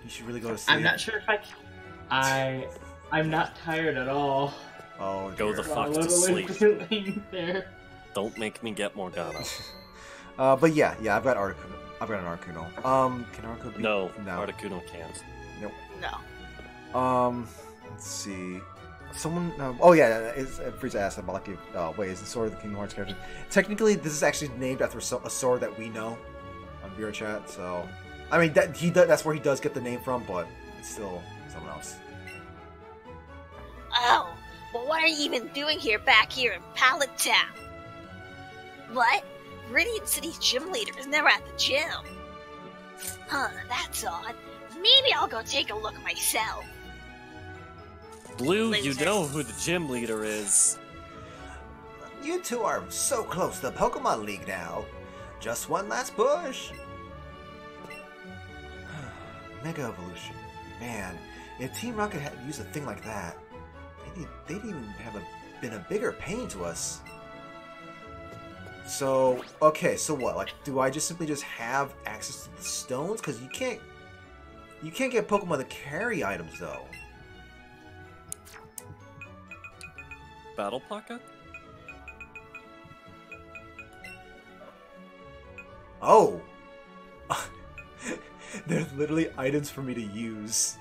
You should really go to sleep. I'm not sure if I can. I'm not tired at all. Oh, Go dear. the fuck to Literally sleep. laying there. Don't make me get Morgana. But yeah, I've got Articuno. I've got an Articuno. Can Articuno be... No, No. Articuno can't. No. let's see. Someone, oh yeah, Frieza asked about like, wait, is the sword of the Kingdom Hearts character? Technically, this is actually named after a sword that we know on VR chat. So, I mean, that's where he does get the name from, but it's still someone else. Oh, well, what are you even doing back here in Pallet Town? What? Radiant City's gym leader is never at the gym. Huh, that's odd. Maybe I'll go take a look myself. Blue, Laser. you know who the gym leader is. You two are so close to the Pokemon League now. Just one last push. Mega Evolution. Man, if Team Rocket had used a thing like that, they'd even have been a bigger pain to us. So, okay, so what? Like, do I just simply have access to the stones? Because you can't get Pokemon to carry items, though. Battle Pocket? Oh! There's literally items for me to use.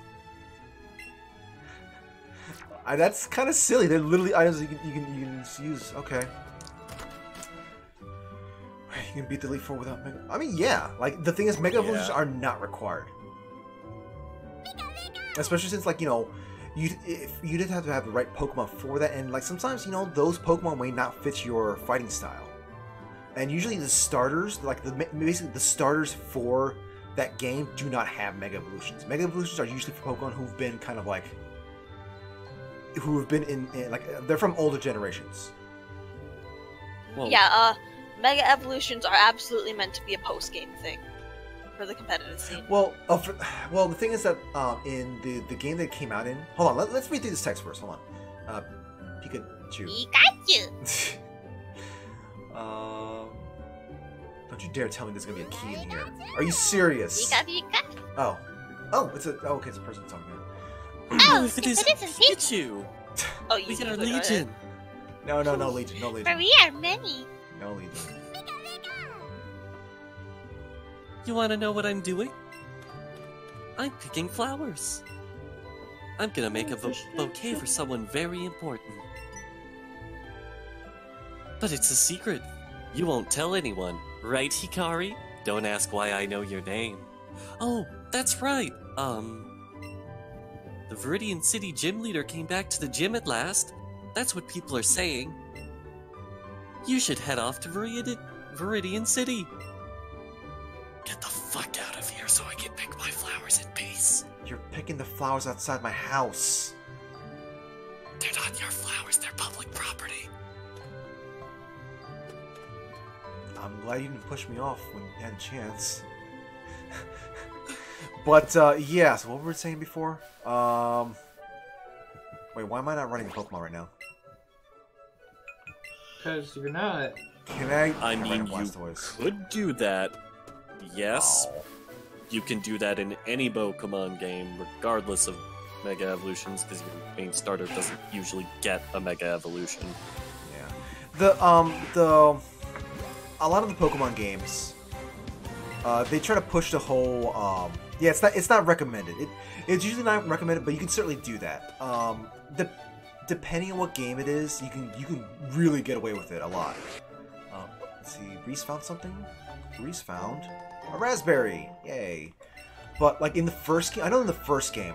That's kind of silly. They're literally items you can use. Okay. You can beat the Elite Four without Mega... I mean, yeah. Like, the thing is, Mega Evolutions are not required. Especially since, like, you know, you did have to have the right Pokemon for that, and like sometimes, you know, those Pokemon may not fit your fighting style. And usually the starters, like basically the starters for that game do not have Mega Evolutions. Mega Evolutions are usually for Pokemon who've been kind of like in like they're from older generations. Well, Yeah, Mega Evolutions are absolutely meant to be a post-game thing for the competitive scene. Well, well, the thing is that in the game that it came out in, hold on, let's read through this text first. Hold on, Pikachu. Pikachu! Don't you dare tell me there's gonna be a key in here. Are you serious? Pika. Oh, it's okay, it's a person talking. Oh, if it is Pikachu! Oh, you We got a can do it. Legion! No, Legion, no For Legion, we are many. no Legion. You wanna know what I'm doing? I'm picking flowers. I'm gonna make a bouquet for someone very important. But it's a secret. You won't tell anyone, right, Hikari? Don't ask why I know your name. Oh, that's right. The Viridian City gym leader came back to the gym at last. That's what people are saying. You should head off to Viridian City. Get the fuck out of here so I can pick my flowers in peace. You're picking the flowers outside my house. They're not your flowers, they're public property. I'm glad you didn't push me off when you had a chance. But, yeah, so what were we saying before? Wait, why am I not running a Pokemon right now? Because you're not. Can I? I can mean, run you Blastoise? could do that. Yes. Oh. You can do that in any Pokemon game, regardless of Mega Evolutions, because your main starter doesn't usually get a Mega Evolution. Yeah. A lot of the Pokemon games, they try to push the whole, yeah, it's not recommended. It's usually not recommended, but you can certainly do that. Depending on what game it is, you can really get away with it a lot. Let's see, Reese found something? Reese found a raspberry! Yay! But, like, in the first game, I know in the first game,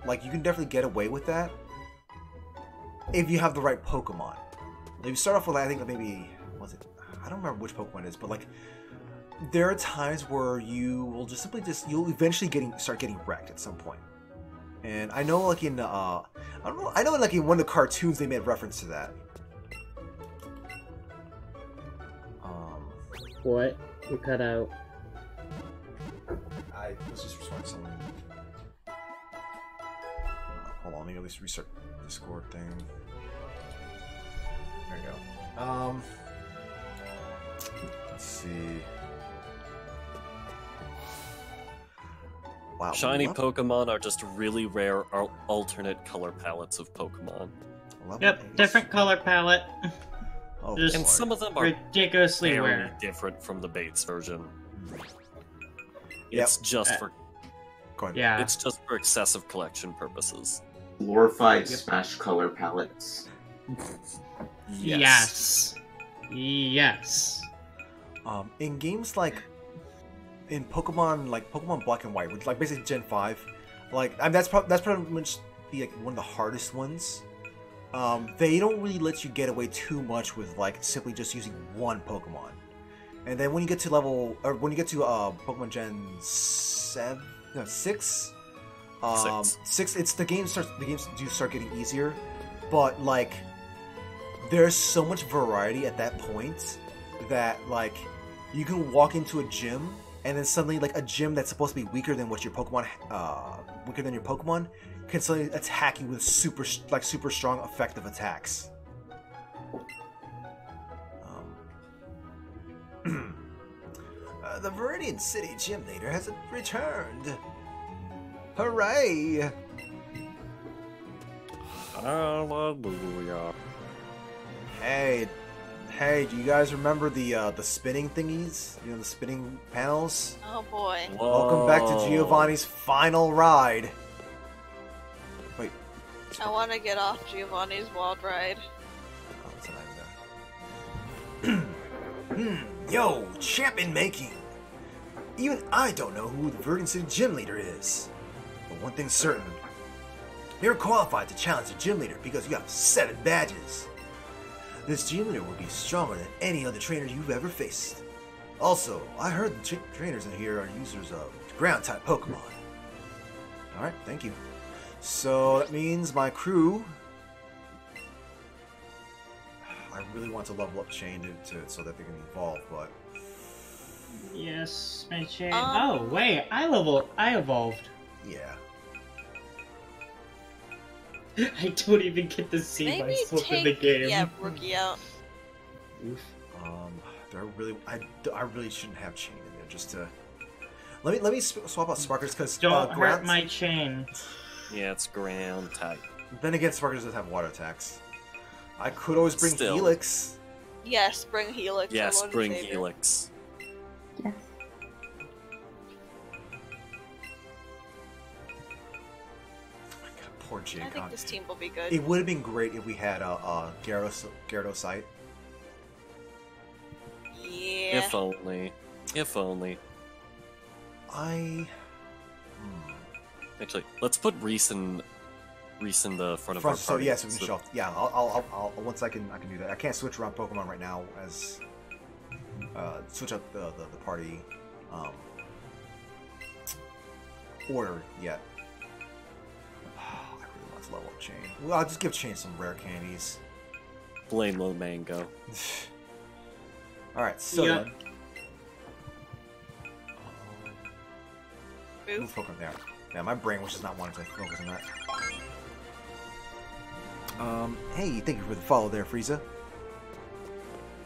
like, you can definitely get away with that if you have the right Pokemon. Like, you start off with, I think, maybe, was it? I don't remember which Pokemon it is, but, like, there are times where you will just simply you'll eventually start getting wrecked at some point. And I know, like, in, I know, like, in one of the cartoons they made reference to that. What? You cut out. I was just restoring someone. Hold on, let me at least restart the Discord thing. There we go. Let's see. Wow. Shiny Pokemon are just really rare alternate color palettes of Pokemon. Yep, different color palette. Oh, Just- And some of them are Ridiculously very rare. different from the Bates version. Yep. It's just for Go ahead. Yeah. it's just for excessive collection purposes. Glorified Smash color palettes. Yes. Yes. In games like in Pokemon, like Pokemon Black and White, which like basically Gen 5, like that's pretty much like one of the hardest ones. They don't really let you get away too much with like simply just using one Pokemon. And then when you get to Pokemon Gen 6, it's the games do start getting easier, but like there's so much variety at that point that like you can walk into a gym and then suddenly like a gym that's supposed to be weaker than your Pokemon can suddenly attack you with super strong effective attacks. The Viridian City Gym Leader has returned. Hooray! Hallelujah. Hey, do you guys remember the spinning thingies? You know, the spinning panels? Oh boy. Welcome back to Giovanni's final ride. Wait. I want to get off Giovanni's wild ride. Oh, it's not even there. Yo, champion making! Even I don't know who the Viridian City Gym Leader is. But one thing's certain. You're qualified to challenge the Gym Leader because you have 7 badges. This Gym Leader will be stronger than any other trainer you've ever faced. Also, I heard the trainers in here are users of ground-type Pokemon. Alright, thank you. So that means my crew... I really want to level up Chain so that they can evolve, but... Yes, my Chain. Oh, wait, I evolved. Yeah. I don't even get to see Maybe myself in the game. Yeah, Rookie out. Oof. I really shouldn't have Chain in there just to... Let me swap out Sparkers because... Don't hurt my Chain. Yeah, it's ground type. Then again, Sparkers does have water attacks. I could always bring Still. Helix. Yes, bring Helix. Yes, I want bring to save it. Helix. Yes. Poor I Jaycon. think this team will be good. It would have been great if we had a Gyarados site. Yeah. If only. If only. Actually, let's put Reese in the front of our So party. yes, we can shelf. Yeah, I'll once I can do that. I can't switch around Pokemon right now as switch up the party order yet. I really want to level up Chain. Well, I'll just give Chain some rare candies. Plain low mango. All right, so Yeah. then. Oof. Move Pokemon there. Yeah, my brain was just not wanting to focus on that. Hey, thank you for the follow there, Frieza.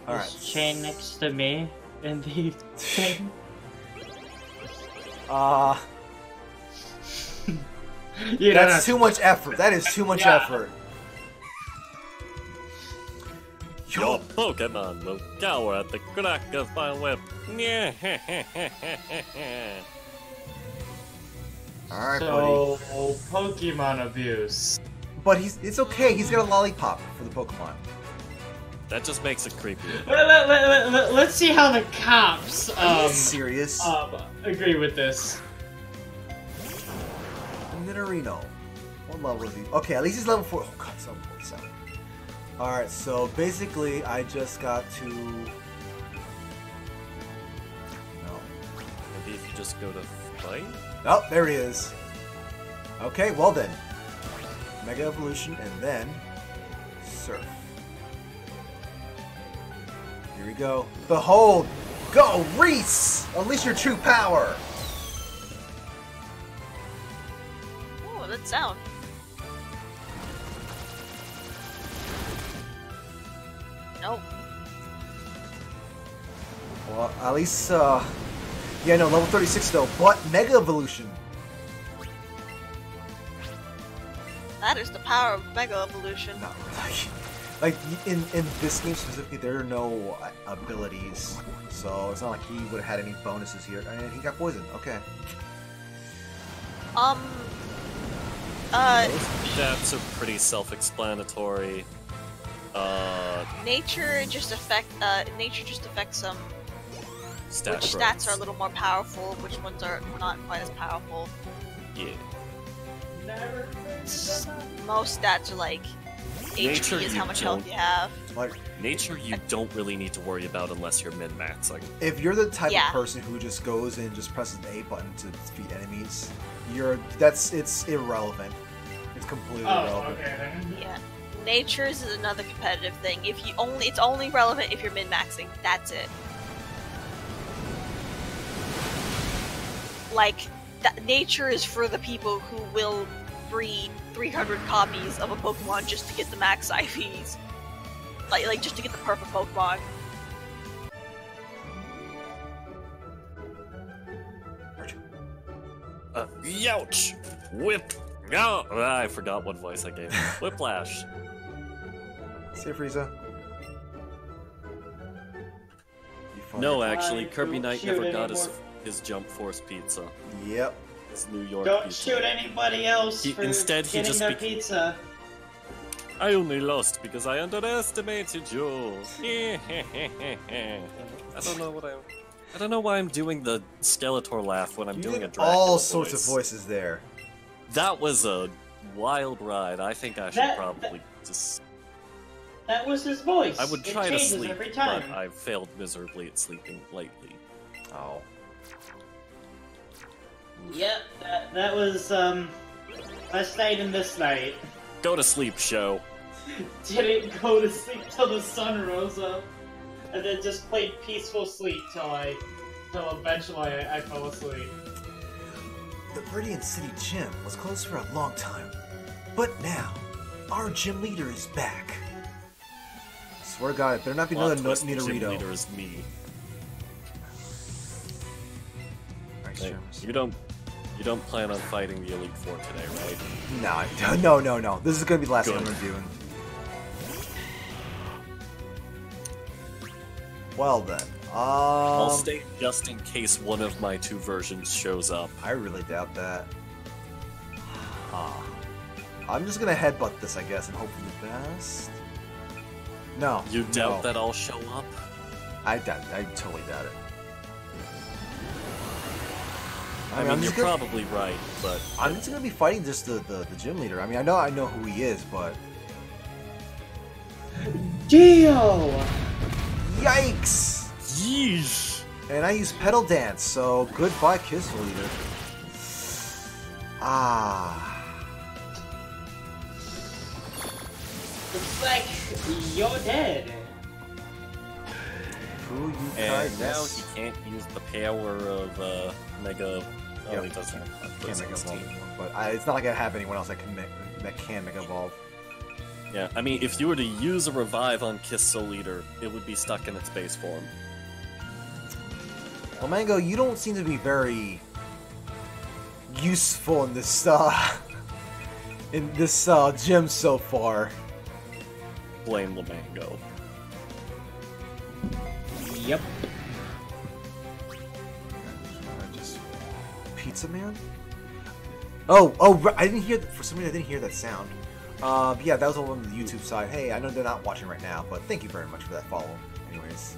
Alright. Is Chain next to me in the thing? You don't That's have too much effort. That is too much Yeah. effort. Your Pokemon will cower at the crack of my whip. Yeah. Alright, So, Pokemon abuse. buddy. But it's okay. He's got a lollipop for the Pokemon. That just makes it creepy. Let's see how the cops Are you serious? agree with this. Nidorino. What level is he? Okay, at least he's level 4. Oh god, it's level 47. Alright, so basically I just got to... No. Maybe if you just go to fight? Oh, there he is. Okay, well then. Mega Evolution and then Surf. Here we go. Behold! Go, Reese! Unleash your true power! Oh, that sound. Nope. Well, at least, yeah, no, level 36 though, but Mega Evolution. That is the power of Mega Evolution. Not really. Like, in this game specifically, there are no abilities, so it's not like he would have had any bonuses here. And he got poisoned, okay. Most stats are pretty self-explanatory. Nature just affects some. Stat Which stats are a little more powerful, which ones are not quite as powerful. Yeah. Most stats are like Nature HP is you how much health don't- you have. Like, Nature you don't really need to worry about unless you're min-maxing. if you're the type Yeah. of person who just goes and just presses the A button to defeat enemies, it's irrelevant. It's completely irrelevant. okay then. Yeah. Nature's is another competitive thing. It's only relevant if you're min-maxing. That's it. Like, nature is for the people who will breed 300 copies of a Pokemon just to get the max IVs. Like just to get the perfect Pokemon. Youch! Whip! No! I forgot what voice I gave. Whiplash. See you, Frieza. You find No, it. actually, Don't Kirby Knight shoot never got anymore. his Jump Force pizza. Yep. His New York Don't pizza. shoot anybody else He- for instead, he getting just their bec- pizza. I only lost because I underestimated you. I don't know why I'm doing the Skeletor laugh when I'm You doing a did Dracula all sorts of voice. voices there. That was a wild ride. I think I should That- probably just. That was his voice. I would It try to changes sleep, every but time. I've failed miserably at sleeping lately. Oh. Yep, that was, last night and this night. Go to sleep, show. Didn't go to sleep till the sun rose up. And then just played peaceful sleep till eventually I fell asleep. The Viridian City Gym was closed for a long time, but now, our gym leader is back. Swear to God, it better not be Plot another twist, the gym Nidorino. leader is me. Alright, Hey, Sherman. you don't plan on fighting the Elite Four today, right? No. This is gonna be the last thing I'm Good. gonna do. Well then, I'll stay just in case one of my two versions shows up. I really doubt that. I'm just gonna headbutt this, I guess, and hope for the best. No. You doubt no. that I'll show up? I totally doubt it. I mean, I'm you're just gonna- probably right, but I'm just gonna be fighting just the gym leader. I mean, I know who he is, but Deal! yikes! yeesh. And I use pedal dance, so goodbye, Kiss Leader. Looks like you're dead. Who you And now kindness. he can't use the power of Mega. Oh, Yep. he doesn't have Can't those Mega on his Evolve team. anymore, but it's not like I have anyone else that can Mega Evolve. Yeah, I mean, if you were to use a revive on Kiss Soul Leader, it would be stuck in its base form. Well, Mango, you don't seem to be very useful in this gym so far. Blame Lamango. Yep. Just Pizza Man. Oh! I didn't hear. For some reason, I didn't hear that sound. Yeah, that was all on the YouTube side. Hey, I know they're not watching right now, but thank you very much for that follow. Anyways.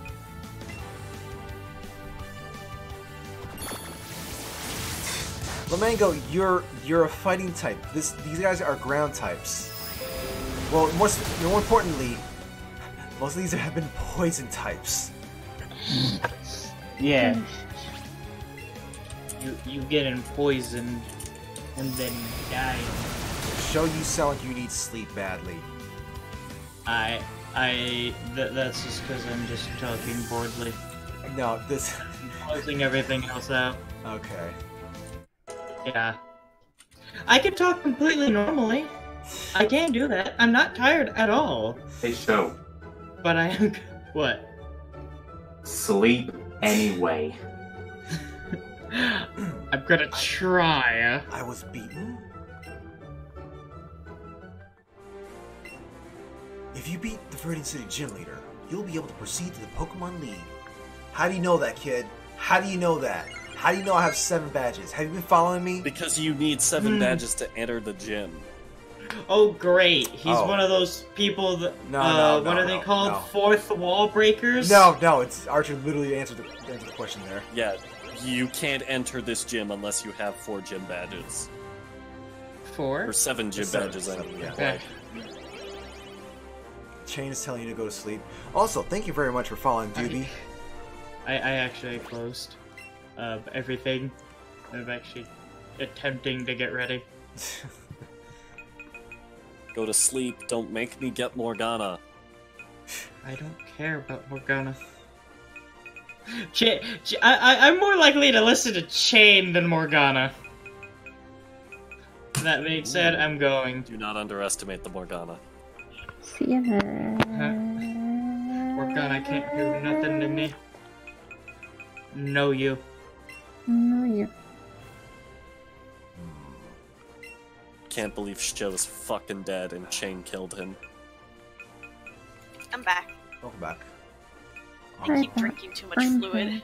Lamango, you're a fighting type. These guys are ground types. Well, more importantly, most of these have been poison types. Yeah. You getting poisoned and then die. Show you sound like you need sleep badly. That's just because I'm just talking boredly. No, this. Closing everything else out. Okay. Yeah. I can talk completely normally. I can do that. I'm not tired at all. Hey, show. But I am. What? Sleep anyway. I'm gonna try. I was beaten? If you beat the Viridian City Gym Leader, you'll be able to proceed to the Pokemon League. How do you know that, kid? How do you know that? How do you know I have 7 badges? Have you been following me? Because you need 7 badges to enter the gym. Oh, great. He's Oh. one of those people that, No, what are they called? no. Fourth wall breakers? No, it's Archer literally answered the question there. Yeah, you can't enter this gym unless you have 4 gym badges. 4? Or 7 gym Seven, badges, I mean. yeah. Okay. Chain is telling you to go to sleep. Also, thank you very much for following Doobie. I actually closed everything. I'm actually attempting to get ready. Go to sleep, don't make me get Morgana. I don't care about Morgana. I'm more likely to listen to Chain than Morgana. That being said, I'm going. Do not underestimate the Morgana. See you there. Morgana can't do nothing to me. No, you. No, you. Can't believe Sho's fucking dead and Chain killed him. I'm back. Welcome back. I keep drinking too much fluid.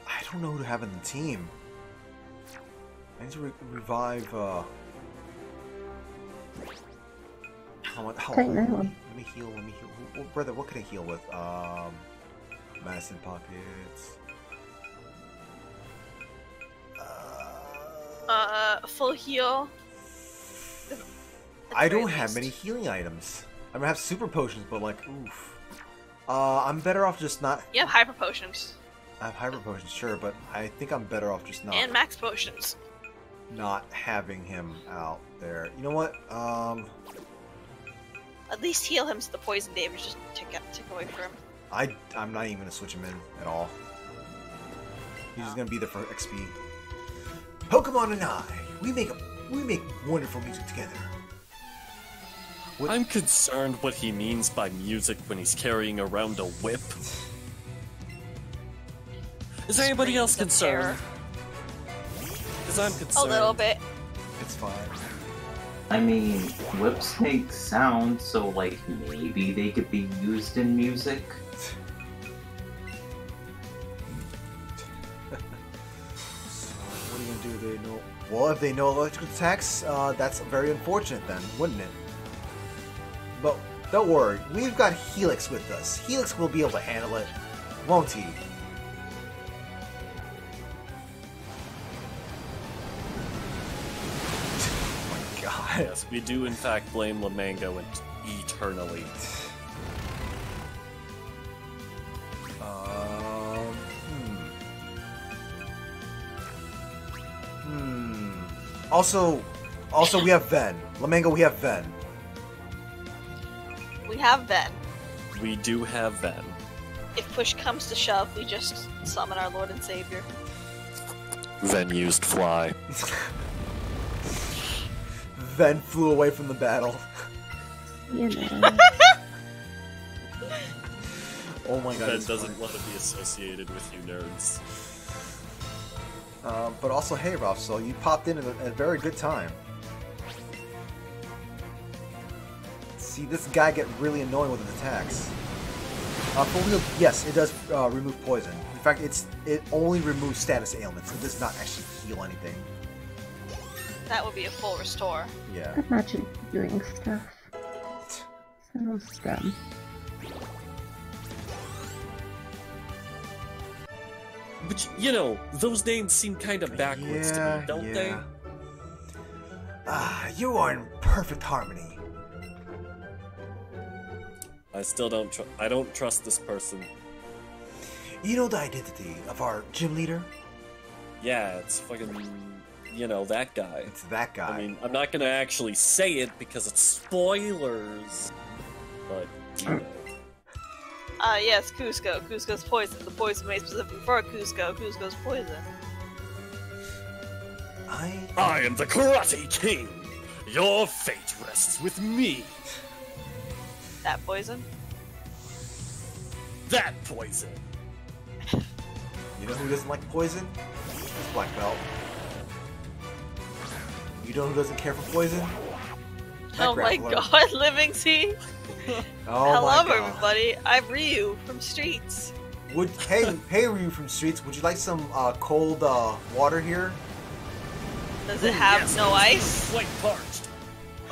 I don't know who to have in the team. I need to revive, Take that one. Let me heal. Brother, what can I heal with? Medicine pockets. Full heal. I don't have many healing items. I mean, I have super potions, but like, oof. I'm better off just not. You have hyper potions. I have hyper potions, sure, but I think I'm better off just not. And max potions. Not having him out there. You know what? At least heal him so the poison damage just tick away from him. I'm not even gonna switch him in at all. He's just gonna be there for XP. Pokemon and I, we make wonderful music together. What? I'm concerned what he means by music when he's carrying around a whip. Is anybody else concerned? Because I'm concerned. A little bit. It's fine. I mean, whips make sound, so like maybe they could be used in music. What are you gonna do? They know. Well, if they know electrical attacks, that's very unfortunate then, wouldn't it? But don't worry, we've got Helix with us. Helix will be able to handle it, won't he? Oh my God. Yes, we do in fact blame Lamango eternally. Also, we have Ven. Lamango, we have Ven. We have Ven. We do have Ven. If push comes to shove, we just summon our Lord and Savior. Ven used Fly. Ven flew away from the battle. You know. Oh my God. Ven it's doesn't funny. want to be associated with you nerds. But also, hey Ralph, so you popped in at a very good time. See this guy get really annoying with his attacks. Full heal, yes, it does remove poison. In fact, it only removes status ailments. It does not actually heal anything. That would be a full restore. Yeah. Imagine doing stuff. Sounds dumb. But, you know, those names seem kind of backwards to me, don't they? Ah, you are in perfect harmony. I still don't trust this person. You know the identity of our gym leader? Yeah, it's fucking, you know, that guy. It's that guy. I mean, I'm not gonna actually say it because it's spoilers, but, you know. Yes, Cusco. Cusco's poison. The poison made specifically for Cusco. Cusco's poison. I am the Karate King! Your fate rests with me! That poison? That poison! You know who doesn't like poison? It's Black Belt. You know who doesn't care for poison? That Oh my grappler. god, Living Sea! Oh Hello, my god. everybody. I'm Ryu from Streets. Hey Ryu from Streets, would you like some cold water here? Does it have no ice? Quite parched.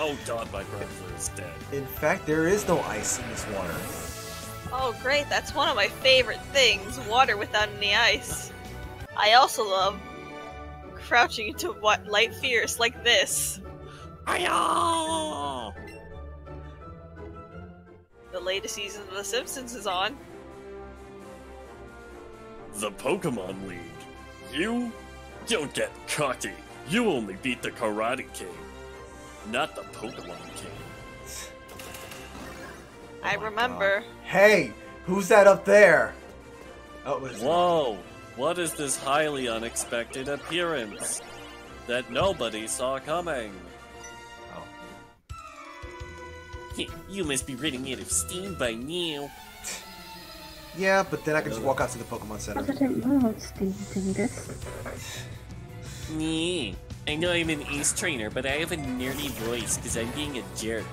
Oh god, my brother is dead. In fact, there is no ice in this water. Oh great, that's one of my favorite things, water without any ice. I also love crouching into light fierce like this. Aya! The latest season of The Simpsons is on. The Pokemon League. You? Don't get cocky. You only beat the Karate King, not the Pokemon King. I remember. Hey, who's that up there? Oh, what is it? Whoa! What is this highly unexpected appearance that nobody saw coming? Oh. You must be running out of steam by now. Yeah, but then I can just walk out to the Pokemon Center. But I don't know how Steve do this. Yeah, I know I'm an ace trainer, but I have a nerdy voice because I'm being a jerk.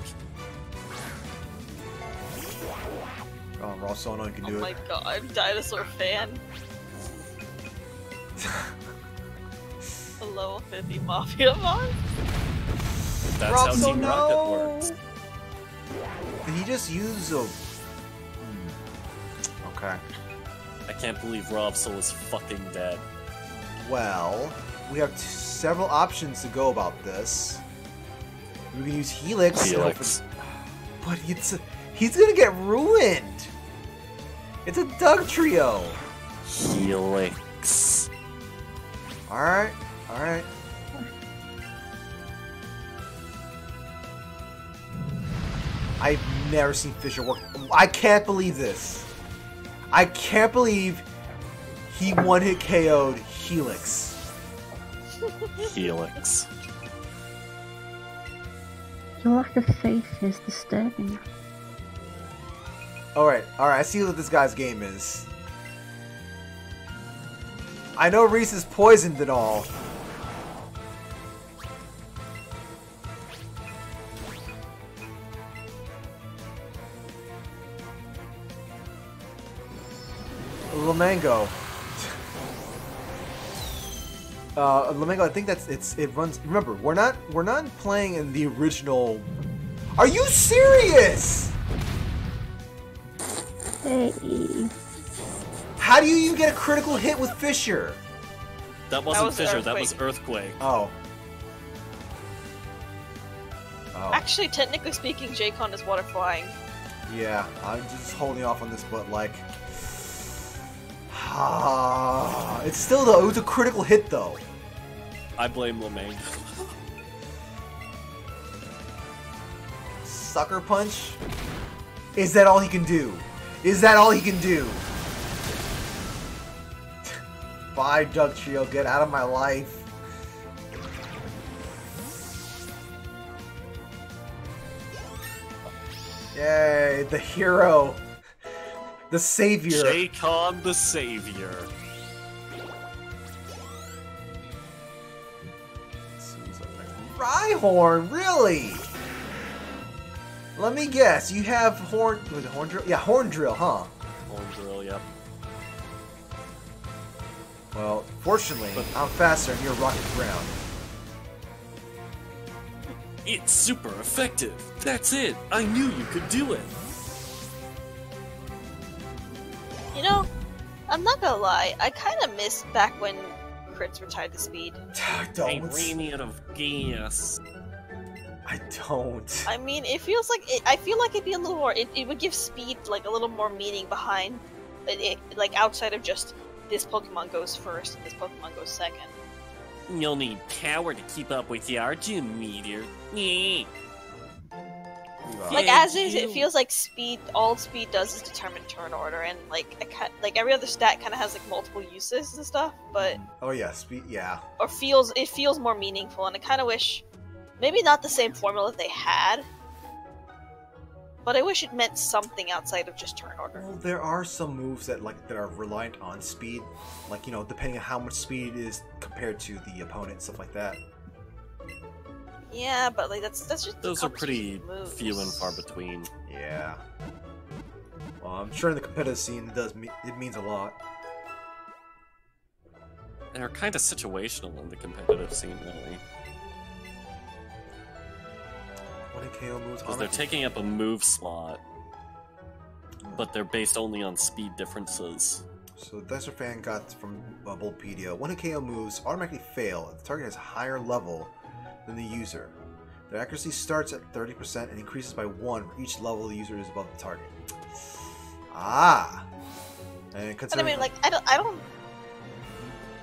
Oh, we're all so annoying, can Oh do my it. god, I'm a dinosaur fan. A level 50 Mafia Mon? That's Rob, how so Team no! Rocket works. Did he just use a... Okay. I can't believe Robsol is fucking dead. Well, we have several options to go about this. We can use Helix. Helix. But he's gonna get ruined! It's a Doug Trio! Helix. Alright, alright. I've never seen Fisher work. I can't believe this. I can't believe he one-hit KO'd Helix. Helix. Your lack of faith is disturbing. Alright, I see what this guy's game is. I know Reese is poisoned and all. Lamango. Lamango, I think it runs. Remember, we're not playing in the original. Are you serious? Hey. How do you even get a critical hit with Fisher? That wasn't was Fisher, that Earthquake. was Earthquake. Oh. Oh. Actually, technically speaking, J-Con is water flying. Yeah, I'm just holding off on this, but like, it's still though. It was a critical hit though. I blame Lemaine. Sucker punch. Is that all he can do? Is that all he can do? Bye, Doug Trio. Get out of my life. Yay, the hero. The savior. J-Con the Savior. Rhyhorn, really? Let me guess. You have Horn... Was it Horn Drill? Yeah, Horn Drill, huh? Horn Drill, yep. Well, fortunately, I'm faster and you're rocket ground. It's super effective. That's it. I knew you could do it. You know, I'm not gonna lie, I kinda miss back when crits were tied to speed. I I don't. ran out of gas. I don't. I mean, it feels like I feel like it'd be a little more. It would give speed like a little more meaning behind it, like outside of just this Pokemon goes first and this Pokemon goes second. You'll need power to keep up with your gym meter. Yeah. Like Yeah, as is, it feels like speed. All speed does is determine turn order, and like every other stat kind of has like multiple uses and stuff. But Oh yeah, speed. Yeah. or it feels more meaningful, and I kind of wish maybe not the same formula they had. But I wish it meant something outside of just turn order. Well, there are some moves that are reliant on speed, like depending on how much speed is compared to the opponent, and stuff like that. Yeah, but like that's just Those are pretty moves. few and far between. Yeah. Well, I'm sure in the competitive scene it means a lot. They're kind of situational in the competitive scene, really. When KO moves, Because they're taking up a move slot, but they're based only on speed differences. So Desert Fan got from Bulbapedia. When a KO moves, automatically fail if the target has a higher level than the user. Their accuracy starts at 30% and increases by 1 for each level the user is above the target. Ah! And But I mean, like, I don't... Go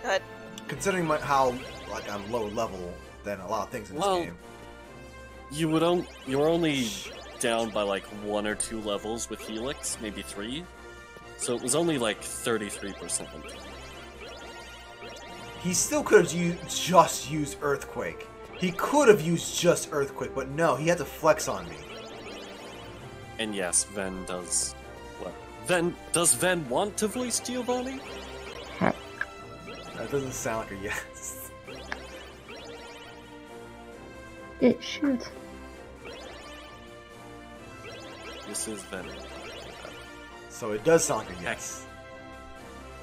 ahead. Considering how, like, I'm lower level than a lot of things in this game. You're only down by like 1 or 2 levels with Helix, maybe 3. So it was only like 33%. He still could have just used Earthquake. He could have used just Earthquake, but no, he had to flex on me. And yes, Ven does... What? Does Ven want to voice Giovanni? Heck. That doesn't sound like a yes. It should. This is Ven. So it does sound like a yes.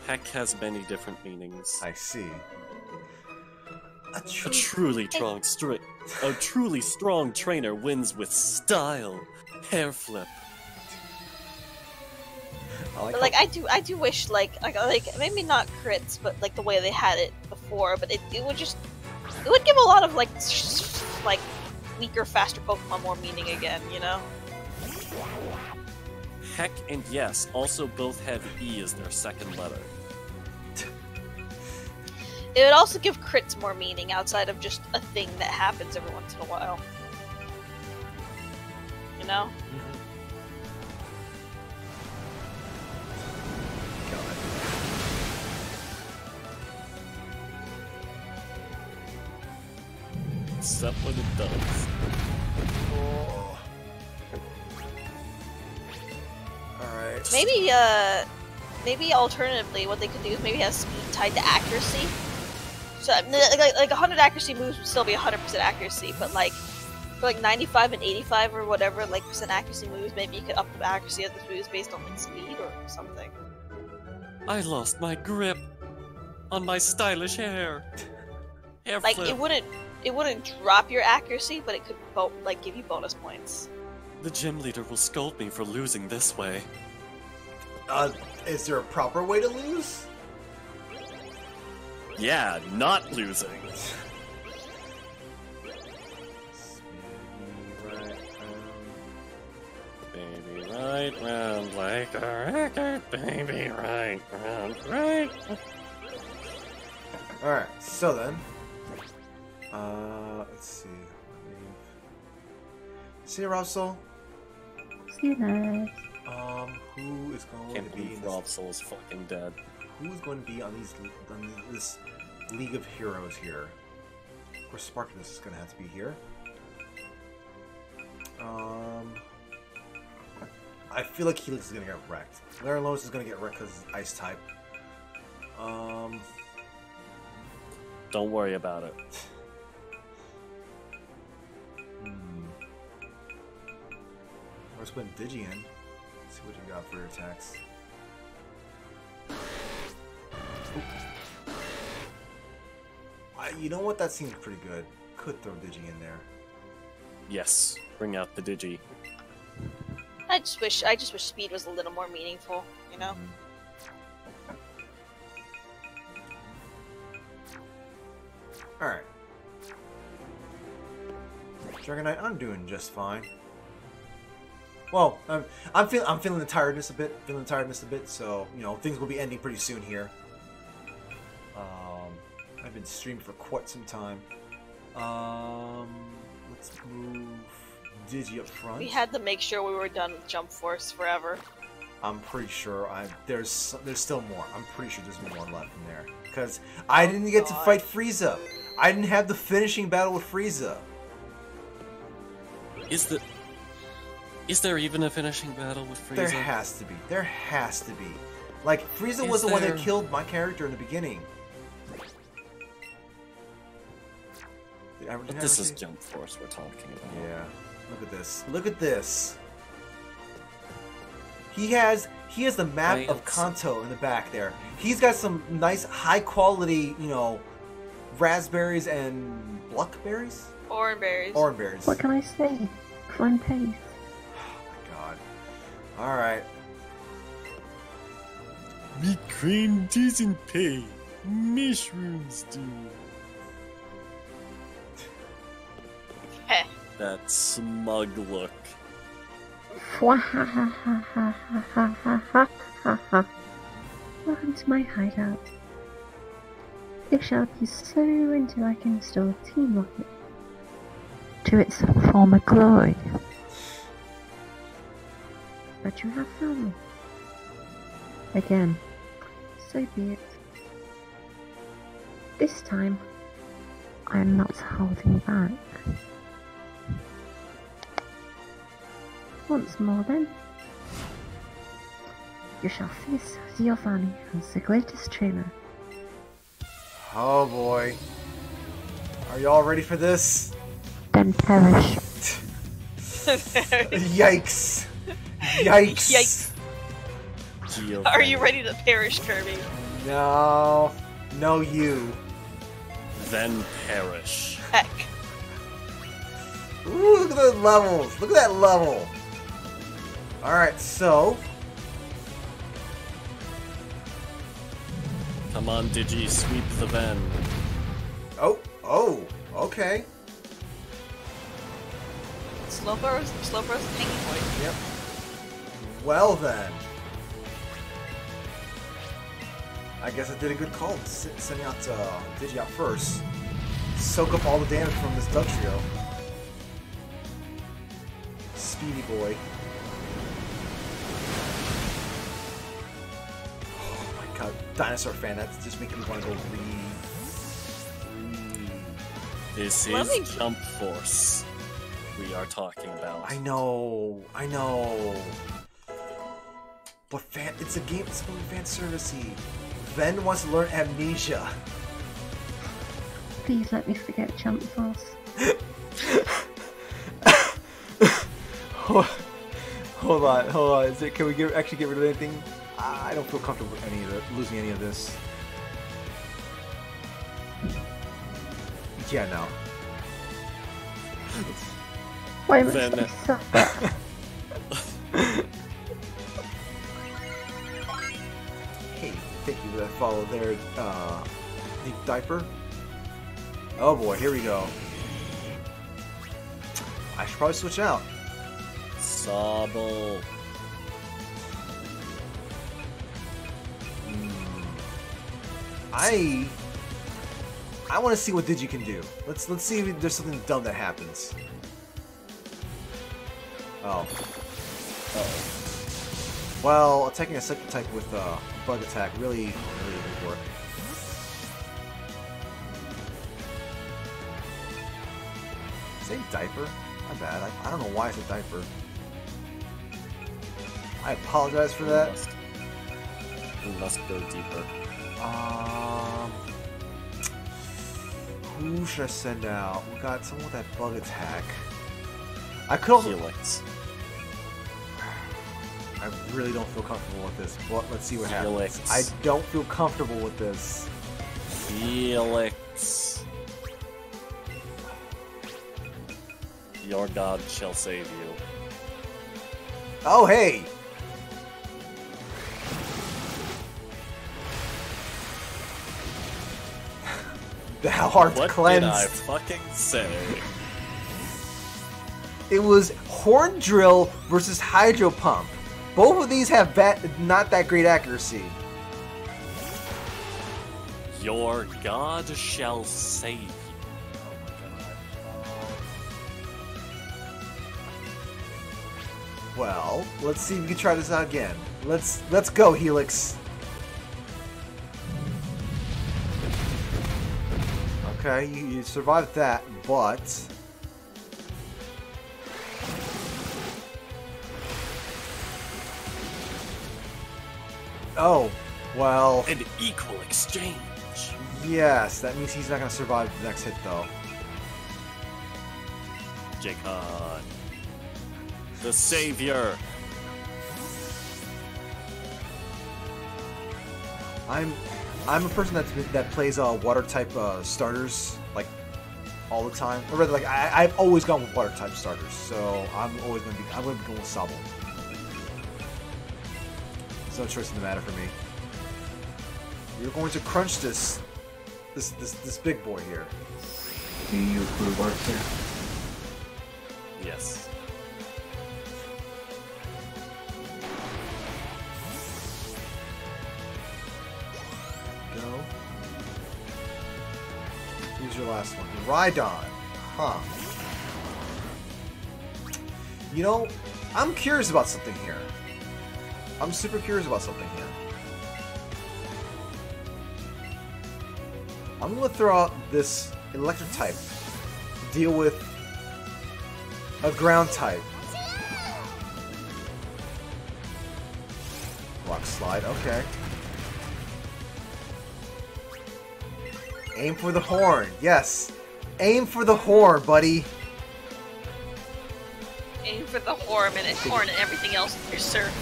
Heck has many different meanings. I see. A truly strong trainer wins with style. Hair flip. I do wish like maybe not crits, but like the way they had it before. But it would give a lot of like weaker, faster Pokemon more meaning again. You know. Heck and yes also both have E as their second letter. It would also give crits more meaning outside of just a thing that happens every once in a while. You know? Except when it does. Oh. Alright. Maybe alternatively, what they could do is maybe have speed tied to accuracy. So like 100 accuracy moves would still be 100% accuracy, but like for like 95 and 85 or whatever like percent accuracy moves, maybe you could up the accuracy of the moves based on like speed or something. I lost my grip on my stylish hair. Hair Like flip. it wouldn't drop your accuracy, but it could like give you bonus points. The gym leader will scold me for losing this way. Is there a proper way to lose? Yeah, not losing. Baby, right round like a record. Baby, right round, right. Alright, so then. Let's see. See you, Russell. See you guys. Who is going Can't to be believe Rob Soul's fucking dead. Who is going to be on this League of Heroes here? Of course, Spartacus is going to have to be here. I feel like Helix is going to get wrecked. Laralonis is going to get wrecked because it's Ice type. Don't worry about it. Let's put Digi in. See what you got for your attacks. You know what? That seems pretty good. Could throw Digi in there. Yes, bring out the Digi. I just wish speed was a little more meaningful, you know? Alright. Dragonite, I'm doing just fine. Well, I'm feeling the tiredness a bit. So you know things will be ending pretty soon here. I've been streaming for quite some time. Let's move Digi up front. We had to make sure we were done with Jump Force forever. I'm pretty sure there's still more. I'm pretty sure there's more left in there because I didn't get to fight Frieza. I didn't have the finishing battle with Frieza. Is there even a finishing battle with Frieza? There has to be. There has to be. Like, Frieza was the one that killed my character in the beginning. But this is Jump Force we're talking about. Yeah. Look at this. Look at this. He has the map of Kanto in the back there. He's got some nice, high quality, you know, raspberries and blackberries? Oranberries. Oranberries. What can I say? Fun pace. God. Alright. Me cream doesn't pay. Mushrooms do. Heh. That smug look. Welcome to my hideout. It shall be so until I can restore Team Rocket to its former glory. But you have found me. Again, so be it. This time, I am not holding back. Once more then, you shall face Giovanni as the greatest trainer. Oh boy. Are y'all ready for this? Then perish. Yikes. Yikes. Yikes. Giovanni. Are you ready to perish, Kirby? No. No, you. Then perish. Heck. Ooh, look at those levels. Look at that level. Alright, so. Come on, Digi, sweep the Ven. Oh, okay. Slowbro's hanging point. Yep. Well then. I guess I did a good call sending out Digi out first. Soak up all the damage from this Dug Trio. Speedy boy. Oh my god, Dinosaur fan, that's just making me want to go read. This Let me- is Jump Force we are talking about. I know. But it's a game, it's supposed to be fan servicey. Ven wants to learn Amnesia. Please let me forget Jump Force. Hold on. Can we actually get rid of anything? I don't feel comfortable with losing any of this. Yeah, no. Why must Then- I suffer? Hey, thank you for that follow there, Nick Diaper. Oh boy, here we go. I should probably switch out. Sobble. I want to see what Digi can do. Let's see if there's something dumb that happens. Oh. Well, attacking a second type with bug attack really would work. Say diaper? My bad. I don't know why it's a diaper. I apologize for that. We must go deeper. Who should I send out? We got someone with that bug attack. I could also... Helix. I really don't feel comfortable with this, but let's see what happens. Helix. I don't feel comfortable with this. Helix. Your god shall save you. Oh, hey! Thou art What cleansed. did I fucking say? It was Horn Drill versus Hydro Pump. Both of these have not that great accuracy. Your god shall save you. Well, let's see if we can try this out again. Let's go, Helix. Okay, you survived that, but... Oh, well... An equal exchange. Yes, that means he's not going to survive the next hit, though. Jacob. The savior. I'm a person that plays water type starters like all the time. Or rather, like I've always gone with water type starters, so I'm gonna be going with Sobble. There's no choice in the matter for me. You're going to crunch this big boy here. Do you blue works here? Yes. Go. Here's your last one. Rhydon. Huh. You know, I'm curious about something here. I'm super curious about something here. I'm gonna throw out this electric type to deal with a ground type. Rock slide, okay. Aim for the horn, yes. Aim for the horn, buddy. Aim for the horn and everything else in your surf.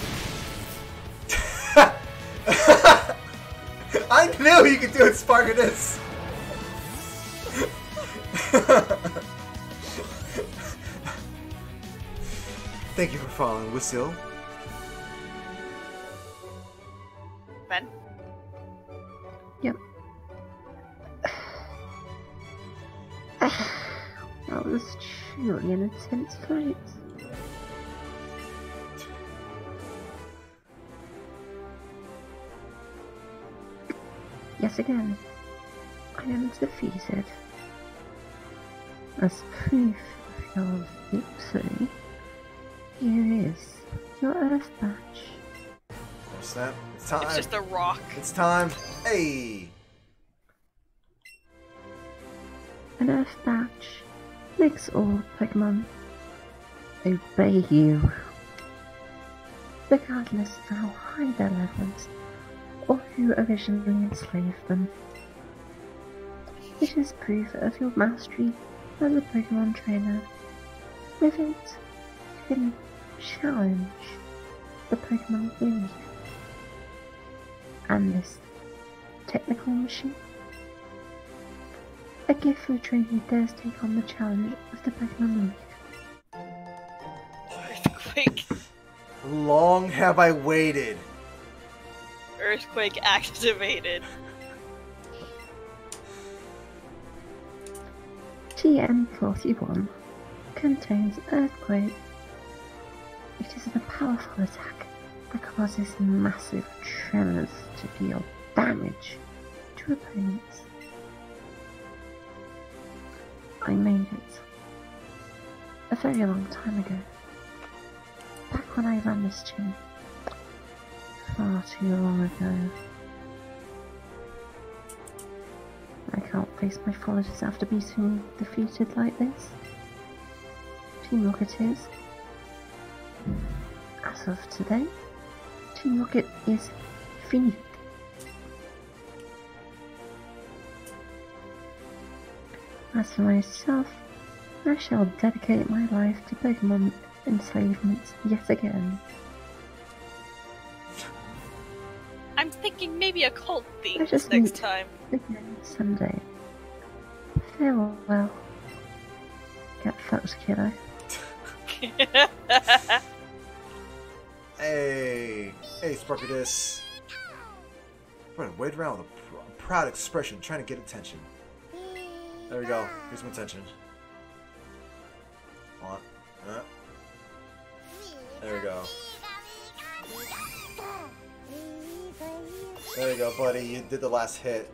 I knew you could do it, Spartacus! Thank you for following, Whistle. Ben? Yep. That was truly an intense fight. Yet again, I am defeated. As proof of your victory, here is your Earth Badge. What's that? It's time. It's just a rock. It's time. Hey! An Earth Badge makes all Pokemon obey you, regardless of how high their levels or who originally enslaved them. It is proof of your mastery as a Pokemon trainer. With it, you can challenge the Pokemon League. And this technical machine, a gift for a trainer who dares take on the challenge of the Pokemon League. Earthquake. Long have I waited. Earthquake activated. TM41 contains Earthquake. It is a powerful attack that causes massive tremors to deal damage to opponents. I made it a very long time ago, back when I ran this gym, far too long ago. I can't face my followers after being defeated like this. Team Rocket is, as of today, Team Rocket is finite. As for myself, I shall dedicate my life to Pokemon enslavement yet again. I'm thinking maybe a cult theme Let us next meet time. again someday. Farewell. Get fucked, kiddo. Hey, Sparkadus. Bro, wait around with a proud expression, trying to get attention. There we go. Here's my attention. Hold on. There we go. There you go, buddy. You did the last hit.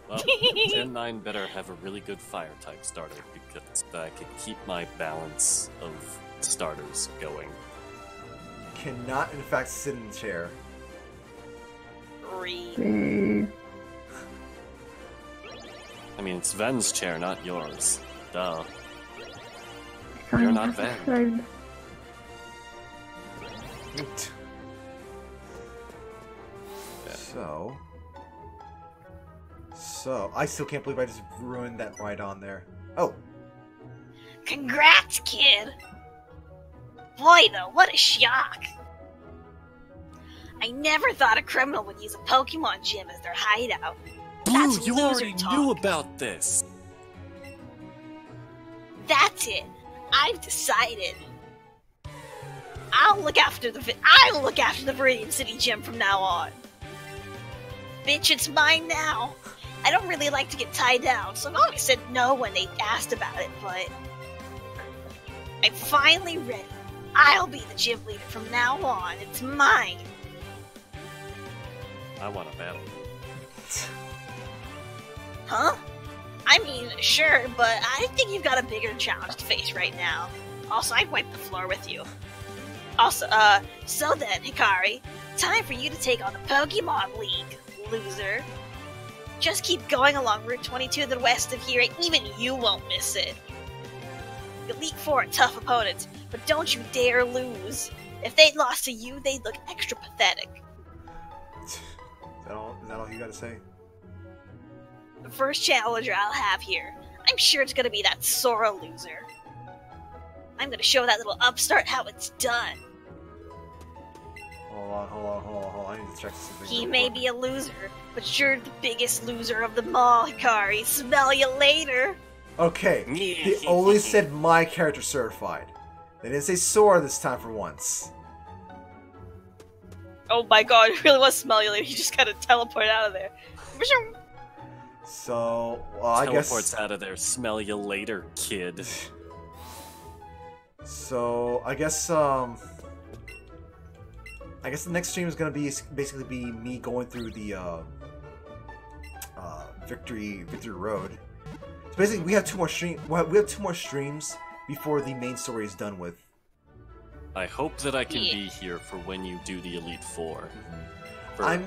Well, Gen 9 better have a really good fire type starter because I can keep my balance of starters going. Cannot, in fact, sit in the chair. Boo. I mean, it's Ven's chair, not yours. Duh. Fine, You're not have a Ven. throne. Neat. Yeah. So, I still can't believe I just ruined that Rhydon there. Oh, Congrats, kid! Boy, though, what a shock! I never thought a criminal would use a Pokemon gym as their hideout. Blue, That's you loser already talk. knew about this! That's it. I've decided. I'll look after the Viridian City Gym from now on. Bitch, it's mine now. I don't really like to get tied down, so I've always said no when they asked about it, but I'm finally ready. I'll be the gym leader from now on. It's mine. I want a battle. Huh? I mean, sure, but I think you've got a bigger challenge to face right now. Also, I'd wipe the floor with you. Also, so then, Hikari, time for you to take on the Pokemon League, loser. Just keep going along Route 22 to the west of here, and even you won't miss it. The Elite Four are tough opponents, but don't you dare lose. If they'd lost to you, they'd look extra pathetic. Is that all you gotta say? The first challenger I'll have here, I'm sure it's gonna be that Sora loser. I'm gonna show that little upstart how it's done. Hold on. I need to check something. He may be a loser, but you're the biggest loser of them all, Hikari. Smell you later. Okay, they only said my character certified. They didn't say Sora this time for once. Oh my god, it really was smell you later. He just kind of teleported out of there. So, I guess... Teleports out of there, smell you later, kid. So, I guess the next stream is gonna be basically me going through the Victory Road. So basically, we have two more streams before the main story is done with. I hope that I can be here for when you do the Elite Four. For I'm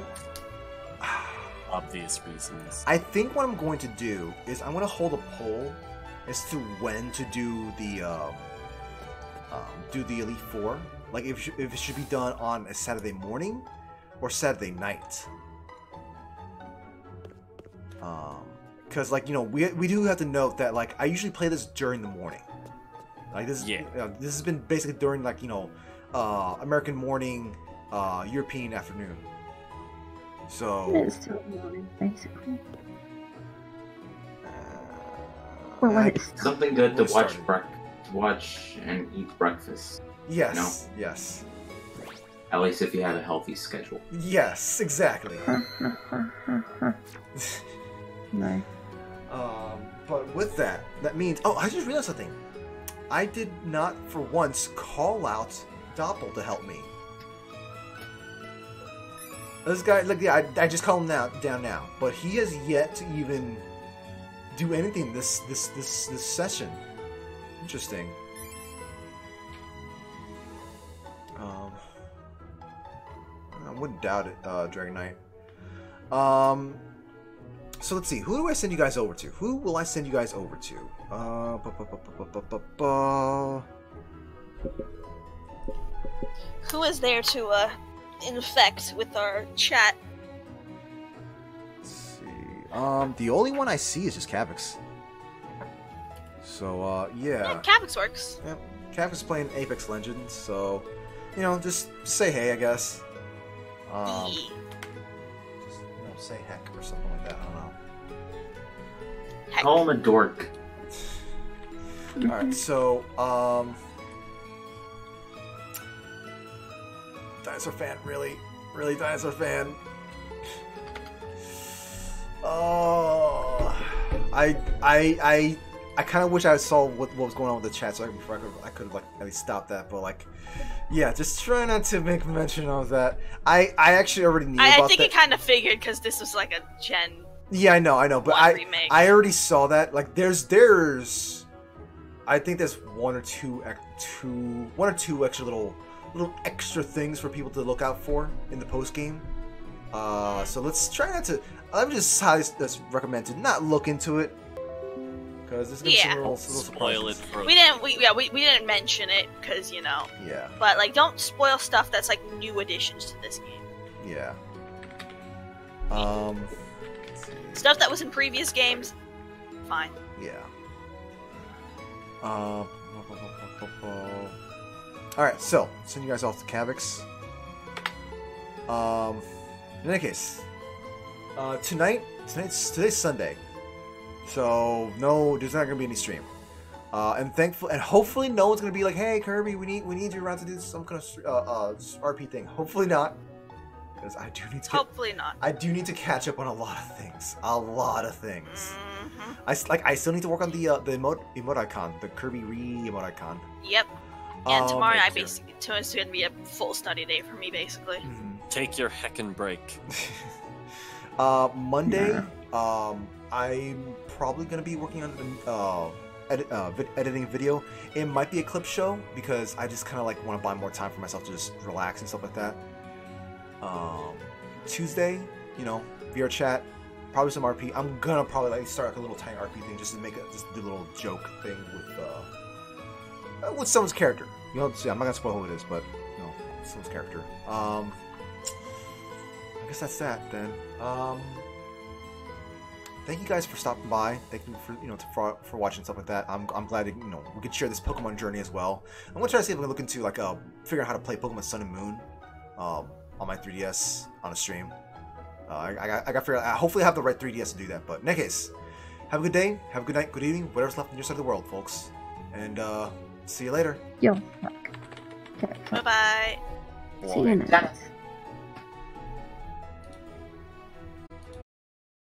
obvious reasons. I think what I'm going to do is I'm going to hold a poll as to when to do the Elite Four. Like if it should be done on a Saturday morning or Saturday night. Because like we do have to note that like I usually play this during the morning. Like this, this has been basically during like American morning, European afternoon. So it's still morning, basically. Well, when it's something good to watch and eat breakfast. Yes, no? Yes. At least if you have a healthy schedule. Yes, exactly. No. But with that means... Oh, I just realized something. I did not, for once, call out Doppel to help me. This guy, look, yeah, I just called him down now, but he has yet to even do anything this session. Interesting. I wouldn't doubt it, Dragon Knight. So let's see. Who do I send you guys over to? Who will I send you guys over to? Who is there to infect with our chat? Let's see. The only one I see is just Kavix. So yeah. Kavix works. Yep. Kavix is playing Apex Legends, so just say hey, I guess. Just say heck or something like that. I don't know. Heck. Call him a dork. Alright, so, Dinosaur fan, really Dinosaur fan. Oh, I kind of wish I saw what was going on with the chat, so I could like at least stop that. But like, yeah, just try not to make mention of that. I actually already knew about that. I think it kind of figured because this was like a Gen. Yeah, I know, but I already saw that. Like, there's I think there's one or two extra little extra things for people to look out for in the post game. So let's try not to. Let me just recommend to not look into it because there's gonna be some little spoil it for. We didn't mention it because Yeah. But like, don't spoil stuff that's like new additions to this game. Yeah. Stuff that was in previous games, fine. Yeah. Alright, so send you guys off to Kavix. In any case, today's Sunday, so no, there's not gonna be any stream. And thankful, and hopefully no one's gonna be like, "Hey Kirby, we need you around to do some kind of RP thing." Hopefully not, because I do need to. Hopefully not. I do need to catch up on a lot of things. A lot of things. Mm-hmm. I still need to work on the emote icon, the Kirby emote icon. Yep. And tomorrow, Thank you. tomorrow's gonna be a full study day for me, basically. Take your heckin' break. Monday, I'm probably gonna be working on editing video. It might be a clip show because I just kind of like want to buy more time for myself to just relax and stuff like that. Tuesday, you know, VR chat, probably some RP. I'm gonna probably like start like a little tiny RP thing just to make just do a little joke thing with someone's character. You know, I'm not gonna spoil who it is, but you know, someone's character. I guess that's that then. Thank you guys for stopping by. Thank you for for watching stuff like that. I'm glad that, we could share this Pokemon journey as well. I'm gonna try to see if I can look into like figure out how to play Pokemon Sun and Moon on my 3DS on a stream. I got to figure out. Hopefully I have the right 3DS to do that. But in any case, have a good day, have a good night, good evening, whatever's left on your side of the world, folks. And see you later. Yo. Bye bye. See you next.